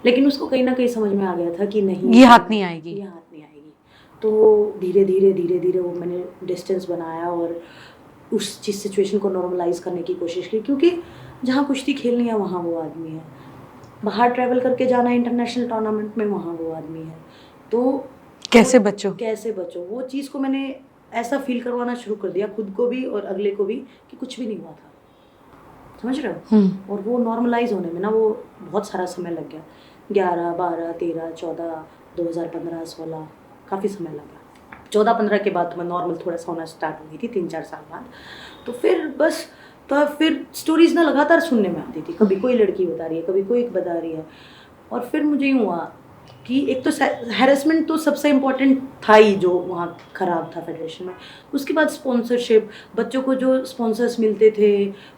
लेकिन उसको कहीं ना कहीं समझ में आ गया था कि नहीं, ये हाथ नहीं आएगी, ये हाथ नहीं आएगी। तो धीरे धीरे वो मैंने डिस्टेंस बनाया और उस चीज़ सिचुएशन को नॉर्मलाइज करने की कोशिश की, क्योंकि जहाँ कुश्ती खेलनी है वहाँ वो आदमी है, बाहर ट्रैवल करके जाना है इंटरनेशनल टूर्नामेंट में वहाँ वो आदमी है। तो कैसे बचो? वो चीज़ को मैंने ऐसा फील करवाना शुरू कर दिया खुद को भी और अगले को भी कि कुछ भी नहीं हुआ था, समझ रहे हो। और वो नॉर्मलाइज होने में ना वो बहुत सारा समय लग गया, 11, 12, 13, 14, 2015, 16 काफ़ी समय लगा। 14-15 के बाद तो मैं नॉर्मल थोड़ा सा होना स्टार्ट हुई थी, 3-4 साल बाद। तो फिर बस तो फिर स्टोरीज ना लगातार सुनने में आती थी, कभी कोई लड़की बता रही है, कभी कोई बता रही है। और फिर मुझे यूँ हुआ कि एक तो हैरेसमेंट तो सबसे इम्पोर्टेंट था ही जो वहाँ ख़राब था फेडरेशन में। उसके बाद स्पॉन्सरशिप, बच्चों को जो स्पॉन्सर्स मिलते थे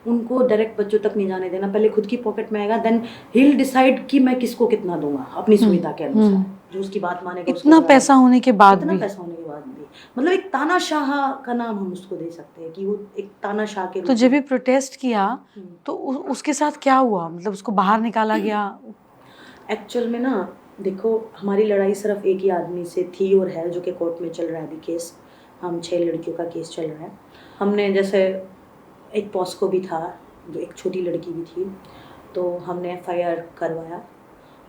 उनको डायरेक्ट बच्चों तक नहीं जाने देना, पहले खुद की पॉकेट में आएगा, देन ही विल डिसाइड कि मैं किसको कितना दूंगा अपनी सुविधा के अनुसार, जो उसकी बात मानेगा। इतना पैसा होने के बाद भी, मतलब एक तानाशाह का नाम हम उसको दे सकते हैं कि वो एक तानाशाह के रूप तो जब में। भी प्रोटेस्ट किया तो उसके साथ क्या हुआ? मतलब उसको बाहर निकाला गया? एक्चुअल में ना देखो, हमारी लड़ाई सिर्फ एक ही आदमी से थी और है, जो कि कोर्ट में चल रहा है अभी केस। हम 6 लड़कियों का केस चल रहा है। हमने जैसे एक पॉस्को भी था, जो एक छोटी लड़की भी थी, तो हमने FIR करवाया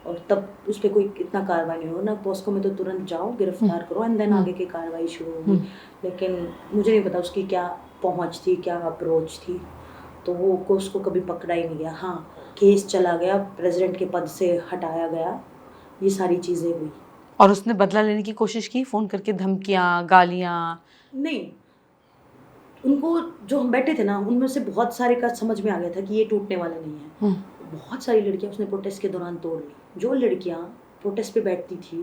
और तब उस पर कोई इतना कार्रवाई नहीं हो ना। पॉस्को में तो तुरंत जाओ, गिरफ्तार करो एंड देन आगे की कार्रवाई शुरू होगी। लेकिन मुझे नहीं पता उसकी क्या पहुंच थी, क्या अप्रोच थी, तो वो को उसको कभी पकड़ा ही नहीं गया। हाँ, केस चला गया, प्रेसिडेंट के पद से हटाया गया, ये सारी चीज़ें हुई। और उसने बदला लेने की कोशिश की, फ़ोन करके धमकियाँ, गालियाँ? नहीं, उनको जो हम बैठे थे ना उनमें से बहुत सारे का समझ में आ गया था कि ये टूटने वाले नहीं है। बहुत सारी लड़कियां उसने प्रोटेस्ट के दौरान तोड़ ली। जो लड़कियां प्रोटेस्ट पे बैठती थी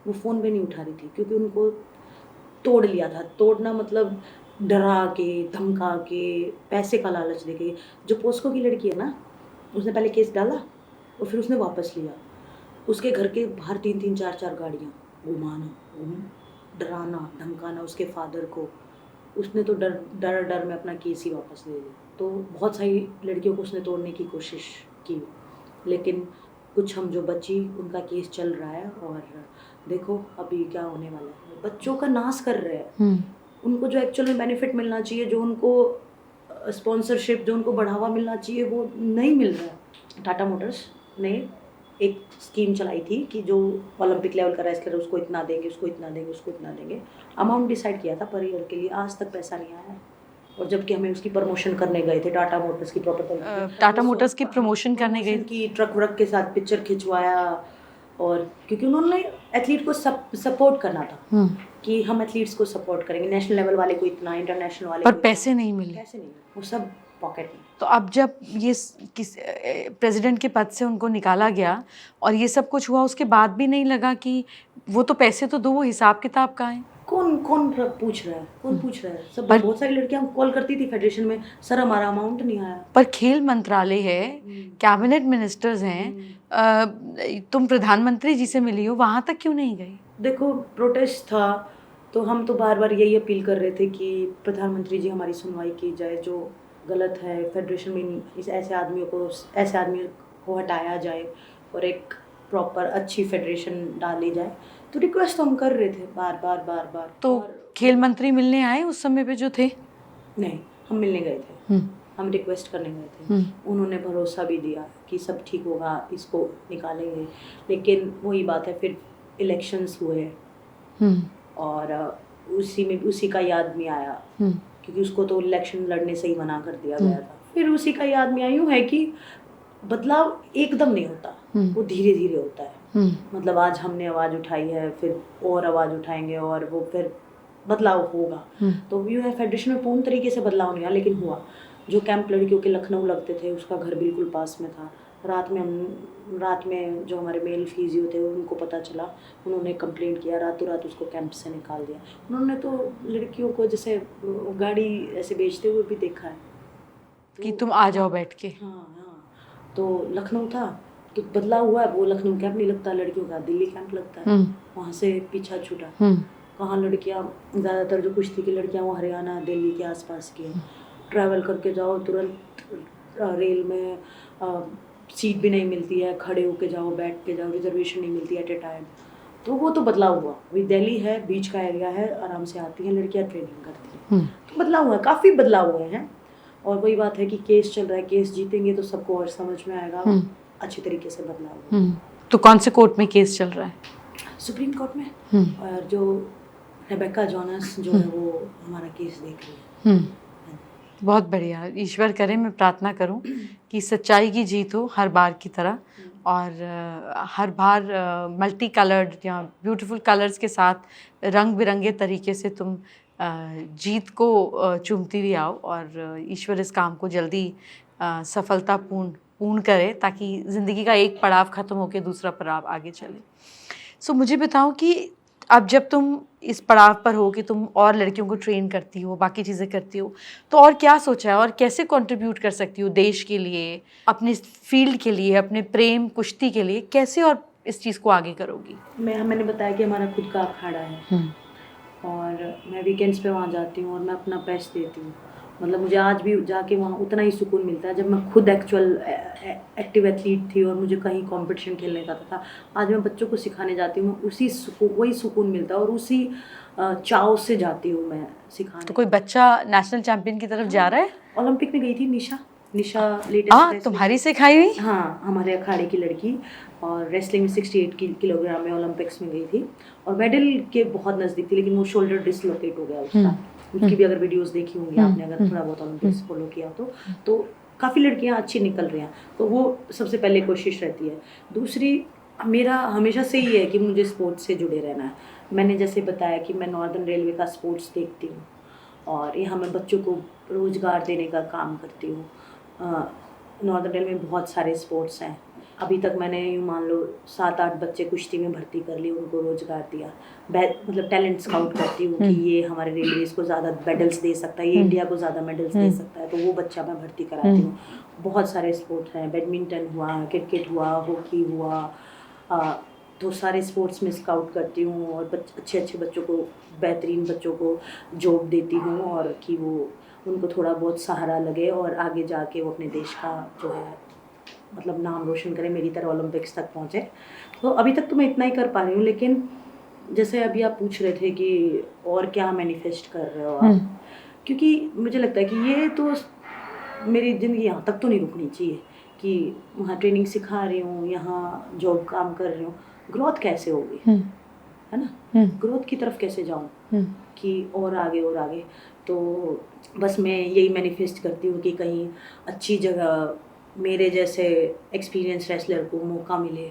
वो फ़ोन पे नहीं उठा रही थी, क्योंकि उनको तोड़ लिया था। तोड़ना मतलब डरा के, धमका के, पैसे का लालच देके। जो पोस्को की लड़की है ना, उसने पहले केस डाला और फिर उसने वापस लिया। उसके घर के बाहर 3-3, 4-4 गाड़ियाँ, घुमाना, डराना, धमकाना उसके फादर को। उसने तो डर में अपना केस ही वापस ले लिया। तो बहुत सारी लड़कियों को उसने तोड़ने की कोशिश की, लेकिन कुछ हम जो बची उनका केस चल रहा है। और देखो अभी क्या होने वाला है। बच्चों का नाश कर रहे हैं। उनको जो एक्चुअल में बेनिफिट मिलना चाहिए, जो उनको स्पॉन्सरशिप, जो उनको बढ़ावा मिलना चाहिए, वो नहीं मिल रहा है। टाटा मोटर्स ने एक स्कीम चलाई थी कि जो ओलंपिक लेवल का रेसलर है उसको इतना देंगे, उसको इतना देंगे, उसको इतना देंगे। अमाउंट डिसाइड किया था पर ईयर के लिए, आज तक पैसा नहीं आया है। और जबकि हमें उसकी प्रमोशन करने गए थे, टाटा मोटर्स की टाटा मोटर्स की प्रमोशन करने गए कि ट्रक व्रक के साथ पिक्चर खिंचवाया। और क्योंकि उन्होंने एथलीट को सपोर्ट करना था कि हम एथलीट्स को सपोर्ट करेंगे, नेशनल लेवल वाले को इतना, इंटरनेशनल वाले पर को पैसे नहीं मिले। वो सब पॉकेट में। तो अब जब ये प्रेसिडेंट के पद से उनको निकाला गया और ये सब कुछ हुआ, उसके बाद भी नहीं लगा कि वो तो पैसे तो दो, वो हिसाब किताब का है? कौन पूछ रहा है? कौन पूछ रहा है? सब बहुत सारी लड़कियां कॉल करती थी फेडरेशन में, सर हमारा अमाउंट नहीं आया। पर खेल मंत्रालय है, कैबिनेट मिनिस्टर्स हैं, तुम प्रधानमंत्री जी से मिली हो, वहाँ तक क्यों नहीं गई? देखो प्रोटेस्ट था तो हम तो बार बार यही अपील कर रहे थे कि प्रधानमंत्री जी हमारी सुनवाई की जाए, जो गलत है फेडरेशन में ऐसे आदमियों को हटाया जाए और एक प्रॉपर अच्छी फेडरेशन डाली जाए। तो रिक्वेस्ट तो हम कर रहे थे बार बार। तो खेल मंत्री मिलने आए उस समय पे जो थे? नहीं, हम मिलने गए थे हम रिक्वेस्ट करने गए थे, उन्होंने भरोसा भी दिया कि सब ठीक होगा, इसको निकालेंगे। लेकिन वही बात है, फिर इलेक्शंस हुए और उसी का याद में आया, क्योंकि उसको तो इलेक्शन लड़ने से ही मना कर दिया गया था। फिर उसी का याद में यूँ है कि बदलाव एकदम नहीं होता, वो धीरे धीरे होता है। मतलब आज हमने आवाज़ उठाई है, फिर और आवाज़ उठाएंगे और वो फिर बदलाव होगा। तो यूँ है, फेडरेशन में पूर्ण तरीके से बदलाव नहीं आया, लेकिन हुआ। जो कैंप लड़कियों के लखनऊ लगते थे, उसका घर बिल्कुल पास में था। रात में जो हमारे मेल फिजियो थे उनको पता चला, उन्होंने कंप्लेंट किया, रातों रात उसको कैंप से निकाल दिया। उन्होंने तो लड़कियों को जैसे गाड़ी ऐसे बेचते हुए भी देखा है कि तुम आ जाओ बैठ के। हाँ। तो लखनऊ था तो बदलाव हुआ है। वो लखनऊ कैंप नहीं लगता लड़कियों का, दिल्ली कैंप लगता है, वहाँ से पीछा छूटा। कहाँ लड़कियाँ, ज़्यादातर जो कुश्ती की लड़कियाँ वो हरियाणा दिल्ली के आसपास की हैं। ट्रैवल करके जाओ, तुरंत रेल में सीट भी नहीं मिलती है, खड़े होके जाओ, बैठ के जाओ, रिजर्वेशन नहीं मिलती एट ए टाइम। तो वो तो बदलाव हुआ। अभी दिल्ली है, बीच का एरिया है, आराम से आती हैं लड़कियाँ, ट्रेनिंग करती हैं। तो बदलाव हुआ, काफ़ी बदलाव हुए हैं। और वही बात है कि केस चल रहा है, केस जीतेंगे तो सबको और समझ में आएगा, अच्छे तरीके से बदलाव हुआ। तो कौन से कोर्ट में केस चल रहा है? सुप्रीम कोर्ट में। और जो रेबेका जोनस जो है वो हमारा केस देख रही है। बहुत बढ़िया। ईश्वर करे, मैं प्रार्थना करूं कि सच्चाई की जीत हो हर बार की तरह, और हर बार मल्टी कलर्ड या ब्यूटीफुल कलर्स के साथ रंग बिरंगे तरीके से तुम जीत को चूमती भी आओ, और ईश्वर इस काम को जल्दी सफलतापूर्ण करे, ताकि ज़िंदगी का एक पड़ाव ख़त्म होकर दूसरा पड़ाव आगे चले। सो मुझे बताओ कि अब जब तुम इस पड़ाव पर हो कि तुम और लड़कियों को ट्रेन करती हो, बाकी चीज़ें करती हो, तो और क्या सोचा है और कैसे कंट्रीब्यूट कर सकती हो देश के लिए, अपने फील्ड के लिए, अपने प्रेम कुश्ती के लिए, कैसे और इस चीज़ को आगे करोगी? मैंने बताया कि हमारा खुद का अखाड़ा है, और मैं वीकेंड्स पे वहाँ जाती हूँ और मैं अपना बेस्ट देती हूँ। मतलब मुझे आज भी जाके वहाँ उतना ही सुकून मिलता है जब मैं खुद एक्चुअल एक्टिव एथलीट थी और मुझे कहीं कंपटीशन खेलने का था। आज मैं बच्चों को सिखाने जाती हूँ, वही सुकून मिलता है, और उसी चाव से जाती हूँ मैं सिखाने। तो कोई बच्चा नेशनल चैंपियन की तरफ जा रहा है? ओलंपिक में गई थी निशा लेटेस्ट। तुम्हारी सिखाई हुई? हाँ, हमारे अखाड़े की लड़की, और रेसलिंग में 68 किलोग्राम में ओलंपिक्स में गई थी, और मेडल के बहुत नज़दीक थी, लेकिन वो शोल्डर डिसलोकेट हो गया उसका। उसकी भी अगर वीडियोस देखी होंगी आपने, अगर थोड़ा बहुत ओलंपिक्स फॉलो किया तो काफ़ी लड़कियां अच्छी निकल रही हैं। तो वो सबसे पहले कोशिश रहती है। दूसरी, मेरा हमेशा से ही है कि मुझे स्पोर्ट्स से जुड़े रहना है। मैंने जैसे बताया कि मैं नॉर्दर्न रेलवे का स्पोर्ट्स देखती हूँ, और यहाँ मैं बच्चों को रोज़गार देने का काम करती हूँ। नॉर्दर्न रेलवे में बहुत सारे स्पोर्ट्स हैं। अभी तक मैंने यूँ मान लो 7-8 बच्चे कुश्ती में भर्ती कर लिए, उनको रोज़गार दिया। मतलब टैलेंट स्काउट करती हूँ कि ये हमारे रेलवे इसको ज़्यादा मेडल्स दे सकता है, ये इंडिया को ज़्यादा मेडल्स दे सकता है, तो वो बच्चा मैं भर्ती कराती हूँ। बहुत सारे स्पोर्ट्स हैं, बैडमिंटन हुआ, क्रिकेट हुआ, हॉकी हुआ, तो सारे स्पोर्ट्स में स्काउट करती हूँ, और अच्छे बच्चों को, बेहतरीन बच्चों को जॉब देती हूँ, और कि वो उनको थोड़ा बहुत सहारा लगे और आगे जाके वो अपने देश का जो है मतलब नाम रोशन करें, मेरी तरह ओलंपिक्स तक पहुँचे। तो अभी तक तो मैं इतना ही कर पा रही हूँ, लेकिन जैसे अभी आप पूछ रहे थे कि और क्या मैनिफेस्ट कर रहे हो आप, क्योंकि मुझे लगता है कि ये तो मेरी ज़िंदगी यहाँ तक तो नहीं रुकनी चाहिए कि वहाँ ट्रेनिंग सिखा रही हूँ, यहाँ जॉब काम कर रही हूँ, ग्रोथ कैसे होगी, है ना, ग्रोथ की तरफ कैसे जाऊँ कि और आगे। तो बस मैं यही मैनिफेस्ट करती हूँ कि कहीं अच्छी जगह मेरे जैसे एक्सपीरियंस रेसलर को मौका मिले,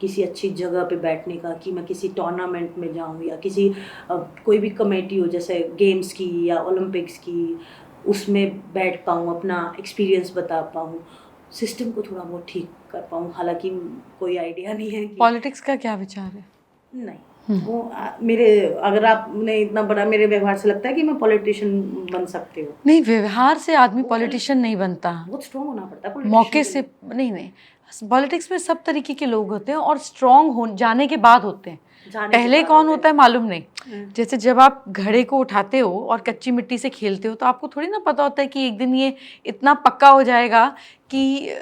किसी अच्छी जगह पे बैठने का, कि मैं किसी टूर्नामेंट में जाऊँ, या किसी कोई भी कमेटी हो जैसे गेम्स की या ओलंपिक्स की, उसमें बैठ पाऊँ, अपना एक्सपीरियंस बता पाऊँ, सिस्टम को थोड़ा बहुत ठीक कर पाऊँ। हालांकि कोई आइडिया नहीं है। पॉलिटिक्स का क्या विचार है? नहीं, वो मेरे, अगर आपने इतना बड़ा मेरे व्यवहार से लगता है कि मैं पॉलिटिशियन बन सकती हूँ। नहीं, व्यवहार से आदमी पॉलिटिशियन नहीं बनता, बहुत स्ट्रॉन्ग होना पड़ता है मौके से नहीं। पॉलिटिक्स में सब तरीके के लोग होते हैं, और स्ट्रॉन्ग हो जाने के बाद होते हैं, पहले कौन होता है मालूम नहीं। जैसे जब आप घड़े को उठाते हो और कच्ची मिट्टी से खेलते हो, तो आपको थोड़ी ना पता होता है कि एक दिन ये इतना पक्का हो जाएगा कि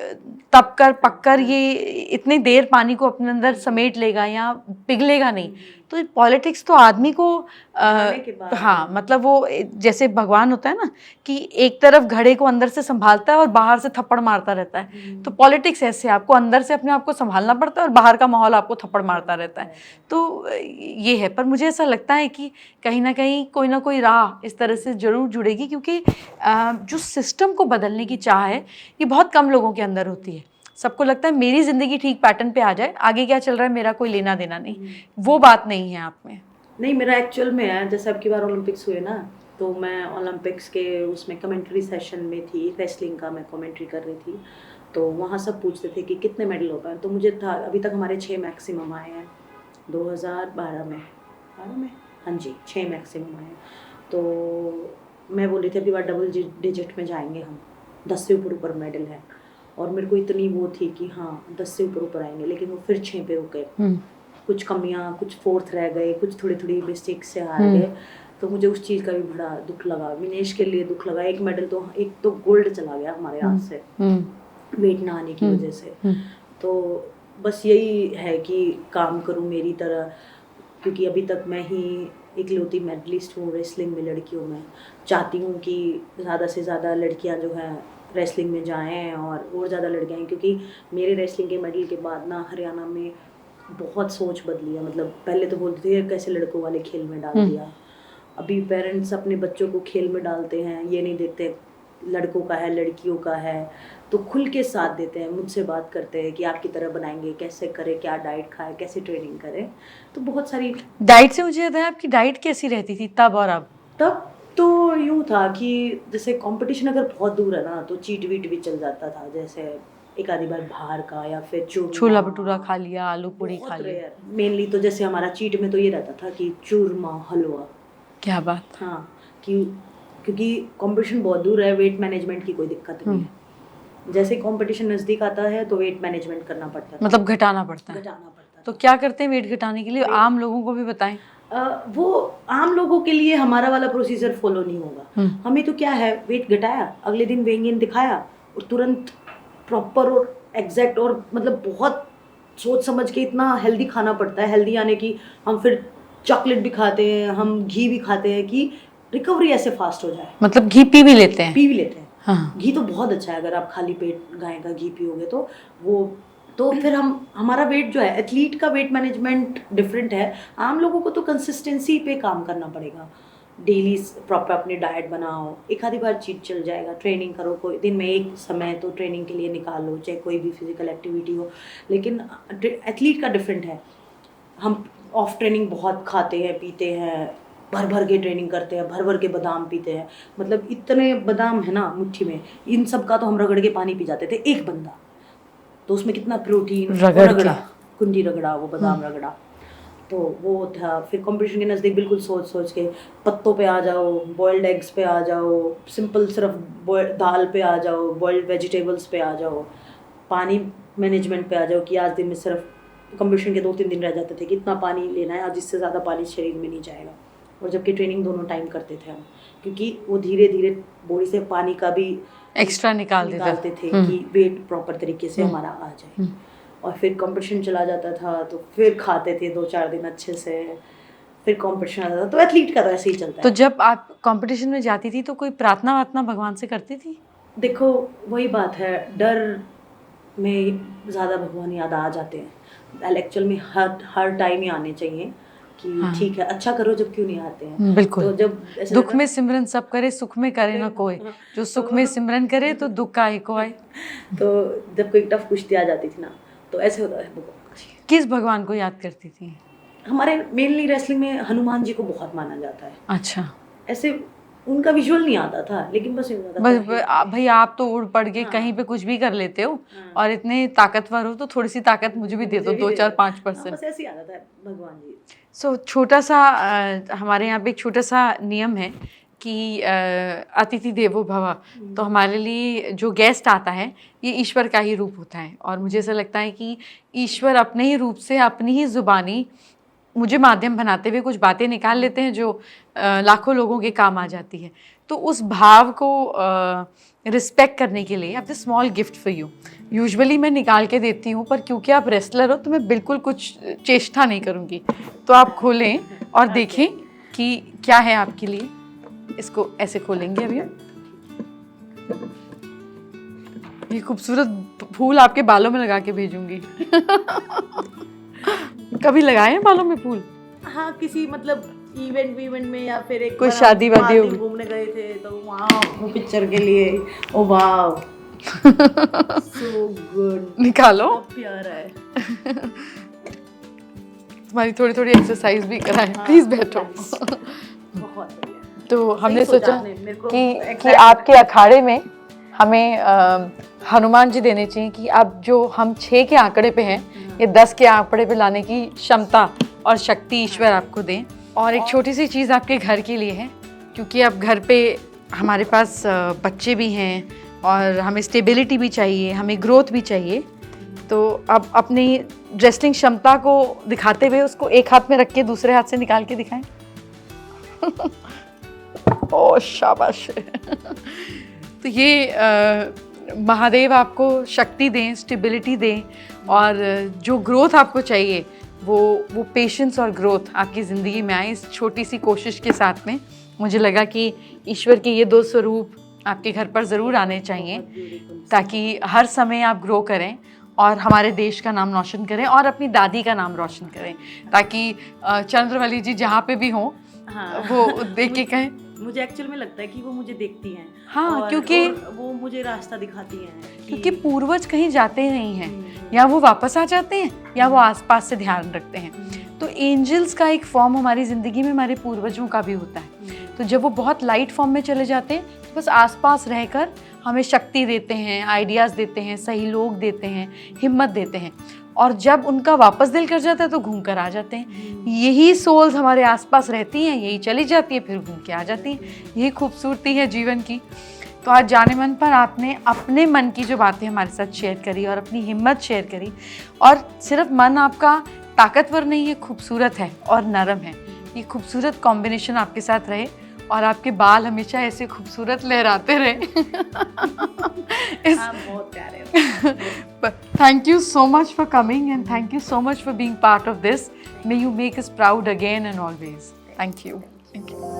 तप कर पक कर ये इतनी देर पानी को अपने अंदर समेट लेगा या पिघलेगा नहीं। तो पॉलिटिक्स तो आदमी को खाने के बाद हाँ, मतलब वो जैसे भगवान होता है ना कि एक तरफ घड़े को अंदर से संभालता है और बाहर से थप्पड़ मारता रहता है, तो पॉलिटिक्स ऐसे आपको अंदर से अपने आप को संभालना पड़ता है और बाहर का माहौल आपको थप्पड़ मारता रहता है। तो ये है, पर मुझे ऐसा लगता है कि कहीं ना कहीं कोई ना कोई राह इस तरह से जरूर जुड़ेगी, क्योंकि जो सिस्टम को बदलने की चाह है ये बहुत कम लोगों के अंदर होती है। सबको लगता है मेरी ज़िंदगी ठीक पैटर्न पे आ जाए, आगे क्या चल रहा है मेरा कोई लेना देना नहीं। वो बात नहीं है आप में। नहीं, मेरा एक्चुअल में है, जैसे अब की बार ओलंपिक्स हुए ना, तो मैं ओलंपिक्स के उसमें कमेंट्री सेशन में थी, रेसलिंग का मैं कमेंट्री कर रही थी। तो वहाँ सब पूछते थे कि कितने मेडल हो पाए, तो मुझे था अभी तक हमारे 6 मैक्सिमम आए हैं 2012 में, हाँ जी 6 मैक्सिमम आए हैं। तो मैं बोल रही थी अभी बार डबल डिजिट में जाएंगे हम, 10 से ऊपर मेडल है। और मेरे को इतनी वो थी कि हाँ 10 से ऊपर आएंगे, लेकिन वो फिर 6 पे रुक गए। कुछ कमियां, कुछ फोर्थ रह गए, कुछ थोड़ी थोड़ी मिस्टेक से हार गए। तो मुझे उस चीज़ का भी बड़ा दुख लगा, विनेश के लिए दुख लगा। एक मेडल तो, एक तो गोल्ड चला गया हमारे हाथ से वेट ना आने की वजह से। तो बस यही है कि काम करूं मेरी तरह, क्योंकि अभी तक मैं ही इकलौती मेडलिस्ट हूँ रेसलिंग में लड़कियों में। चाहती हूँ कि ज़्यादा से ज़्यादा लड़कियाँ जो हैं रेसलिंग में जाएँ और ज़्यादा लड़कियाँ हैं, क्योंकि मेरे रेसलिंग के मेडल के बाद ना हरियाणा में बहुत सोच बदली है। मतलब पहले तो बोलते थे कैसे लड़कों वाले खेल में डाल दिया, अभी पेरेंट्स अपने बच्चों को खेल में डालते हैं, ये नहीं देखते लड़कों का है लड़कियों का है, तो खुल के साथ देते हैं, मुझसे बात करते हैं कि आपकी तरह बनाएंगे, कैसे करें, क्या डाइट खाएं, कैसे ट्रेनिंग करें। तो बहुत सारी डाइट से मुझे याद है, आपकी डाइट कैसी रहती थी तब और अब? तब तो यूँ था कि जैसे कंपटीशन अगर बहुत दूर है ना तो चीट वीट भी चल जाता था, जैसे एक आधी बार बाहर का या फिर छोला भटूरा खा लिया, आलू पूड़ी खा लिया। मेनली तो जैसे हमारा चीट में तो ये रहता था कि चूरमा हलवा। क्या बात। हाँ, क्योंकि कंपटीशन बहुत दूर है, वेट मैनेजमेंट की कोई दिक्कत नहीं है। जैसे कंपटीशन नज़दीक आता है तो वेट मैनेजमेंट करना पड़ता है, मतलब घटाना पड़ता है। तो क्या करते हैं वेट घटाने के लिए, आम लोगों को भी बताएं। वो आम लोगों के लिए हमारा वाला प्रोसीजर फॉलो नहीं होगा। हमें तो क्या है, वेट घटाया, अगले दिन वेइंग इन दिखाया और तुरंत प्रॉपर और एग्जैक्ट, और मतलब बहुत सोच समझ के इतना हेल्दी खाना पड़ता है। हेल्दी यानी कि हम फिर चॉकलेट भी खाते हैं, हम घी भी खाते हैं कि रिकवरी ऐसे फास्ट हो जाए। मतलब घी पी भी लेते हैं? पी भी लेते हैं। हाँ। घी तो बहुत अच्छा है, अगर आप खाली पेट गाय का घी पियोगे तो वो, तो फिर हमारा वेट जो है, एथलीट का वेट मैनेजमेंट डिफरेंट है। आम लोगों को तो कंसिस्टेंसी पे काम करना पड़ेगा, डेली प्रॉपर अपनी डाइट बनाओ, एक आधी बार चीट चल जाएगा, ट्रेनिंग करो, कोई दिन में एक समय तो ट्रेनिंग के लिए निकालो, चाहे कोई भी फिजिकल एक्टिविटी हो। लेकिन एथलीट का डिफरेंट है, हम ऑफ ट्रेनिंग बहुत खाते हैं पीते हैं, भर भर के ट्रेनिंग करते हैं, भर भर के बादाम पीते हैं। मतलब इतने बादाम है ना मुट्ठी में, इन सब का तो हम रगड़ के पानी पी जाते थे एक बंदा, तो उसमें कितना प्रोटीन, रगड़ा कुंडी रगड़ा, वो बादाम रगड़ा, तो वो था। फिर कंपटीशन के नज़दीक बिल्कुल सोच सोच के पत्तों पे आ जाओ, बॉइल्ड एग्स पे आ जाओ, सिंपल सिर्फ दाल पे आ जाओ, बॉइल्ड वेजिटेबल्स पे आ जाओ, पानी मैनेजमेंट पे आ जाओ कि आज दिन में सिर्फ कंपटीशन के 2-3 दिन रह जाते थे कि इतना पानी लेना है, आज इससे ज़्यादा पानी शरीर में नहीं जाएगा। और जबकि ट्रेनिंग दोनों टाइम करते थे हम, क्योंकि वो धीरे धीरे बॉडी से पानी का भी एक्स्ट्रा निकालते थे कि वेट प्रॉपर तरीके से हमारा आ जाए। और फिर कंपटीशन चला जाता था तो फिर खाते थे 2-4 दिन अच्छे से, फिर कंपटीशन आता था। तो एथलीट का तो ऐसे ही चलता है। तो जब आप कंपटीशन में जाती थी तो कोई प्रार्थना वार्थना भगवान से करती थी? देखो वही बात है, डर में ज़्यादा भगवान याद आ जाते हैं। एक्चुअल में हर टाइम ही आने चाहिए कि ठीक है अच्छा करो, जब क्यों नहीं आते हैं। बिल्कुल। तो जब दुख में सिमरन सब करे, सुख में करे ना कोई, जो सुख में सिमरन करे तो दुख का एको आए। तो जब कोई टफ कुश्ती आ जाती थी ना तो ऐसे होता है। किस भगवान को याद करती थी? हमारे मेनली रेसलिंग में हनुमान जी को बहुत माना जाता है। अच्छा। ऐसे उनका विजुअल नहीं आता था, लेकिन बस ये होता था भाई आप तो उड़ पड़ के कहीं पे कुछ भी कर लेते हो और इतने ताकतवर हो, तो थोड़ी सी ताकत मुझे भी दे दो, 2-4-5%। बस ऐसे ही आता था भगवान जी। सो छोटा सा हमारे यहाँ पे एक छोटा सा नियम है कि अतिथि देवो भव। तो हमारे लिए जो गेस्ट आता है ये ईश्वर का ही रूप होता है, और मुझे ऐसा लगता है कि ईश्वर अपने ही रूप से अपनी ही ज़ुबानी मुझे माध्यम बनाते हुए कुछ बातें निकाल लेते हैं जो लाखों लोगों के काम आ जाती है। तो उस भाव को रिस्पेक्ट करने के लिए अब the small gift for you. Usually मैं निकाल के देती हूँ, पर क्योंकि आप रेसलर हो तो मैं बिल्कुल कुछ चेष्टा नहीं करूँगी। तो आप खोलें और देखें कि क्या है आपके लिए। इसको ऐसे खोलेंगे अभी हम। ये खूबसूरत फूल आपके बालों में लगा के भेजूंगी। कभी लगाए हैं बालों में फूल? हाँ, किसी मतलब इवेंट में या फिर एक कोई बार शादी वादी मालदीव होगी। घूमने गए थे तो वहाँ वो पिक्चर के लिए। ओ वाह, सो गुड, निकालो। बहुत प्यारा है। तुम्हारी थोड़ी थोड़ी एक्सरसाइज भी कराएं। प्लीज बैठो। बहुत बढ़िया। तो हमने सही सोचा सोचा आपने, मेरे को कि exact- आपके अखाड़े में हमें हनुमान जी देने चाहिए कि अब जो हम 6 के आंकड़े पे हैं, ये 10 के आंकड़े पे लाने की क्षमता और शक्ति ईश्वर आपको दें। और एक छोटी सी चीज़ आपके घर के लिए है, क्योंकि अब घर पे हमारे पास बच्चे भी हैं और हमें स्टेबिलिटी भी चाहिए, हमें ग्रोथ भी चाहिए। तो अब अपनी रेसलिंग क्षमता को दिखाते हुए उसको एक हाथ में रख के दूसरे हाथ से निकाल के दिखाएं। ओह शाबाश। तो ये महादेव आपको शक्ति दें, स्टेबिलिटी दें, और जो ग्रोथ आपको चाहिए वो पेशेंस और ग्रोथ आपकी ज़िंदगी में आए। इस छोटी सी कोशिश के साथ में मुझे लगा कि ईश्वर के ये 2 स्वरूप आपके घर पर ज़रूर आने चाहिए, ताकि हर समय आप ग्रो करें और हमारे देश का नाम रोशन करें और अपनी दादी का नाम रोशन करें, ताकि चंद्रवली जी जहाँ पे भी हों वो देख के कहें। मुझे एक्चुअल में लगता है कि वो मुझे देखती हैं। हाँ, और क्योंकि वो मुझे रास्ता दिखाती हैं क्योंकि पूर्वज कहीं जाते नहीं हैं, या वो वापस आ जाते हैं या वो आसपास से ध्यान रखते हैं। तो एंजल्स का एक फॉर्म हमारी ज़िंदगी में हमारे पूर्वजों का भी होता है। तो जब वो बहुत लाइट फॉर्म में चले जाते हैं तो बस आसपास रहकर हमें शक्ति देते हैं, आइडियाज़ देते हैं, सही लोग देते हैं, हिम्मत देते हैं। और जब उनका वापस दिल कर जाता है तो घूम कर आ जाते हैं। यही सोल्स हमारे आसपास रहती हैं, यही चली जाती है, फिर घूम के आ जाती हैं। यही खूबसूरती है जीवन की। तो आज जाने मन पर आपने अपने मन की जो बातें हमारे साथ शेयर करी और अपनी हिम्मत शेयर करी। और सिर्फ मन आपका ताकतवर नहीं है, खूबसूरत है और नरम है। ये खूबसूरत कॉम्बिनेशन आपके साथ रहे और आपके बाल हमेशा ऐसे खूबसूरत लहराते रहे। हाँ, बहुत प्यारे हो। Thank you so much for coming and thank you so much for being part of this. May you make us proud again and always. Thank you. Thank you.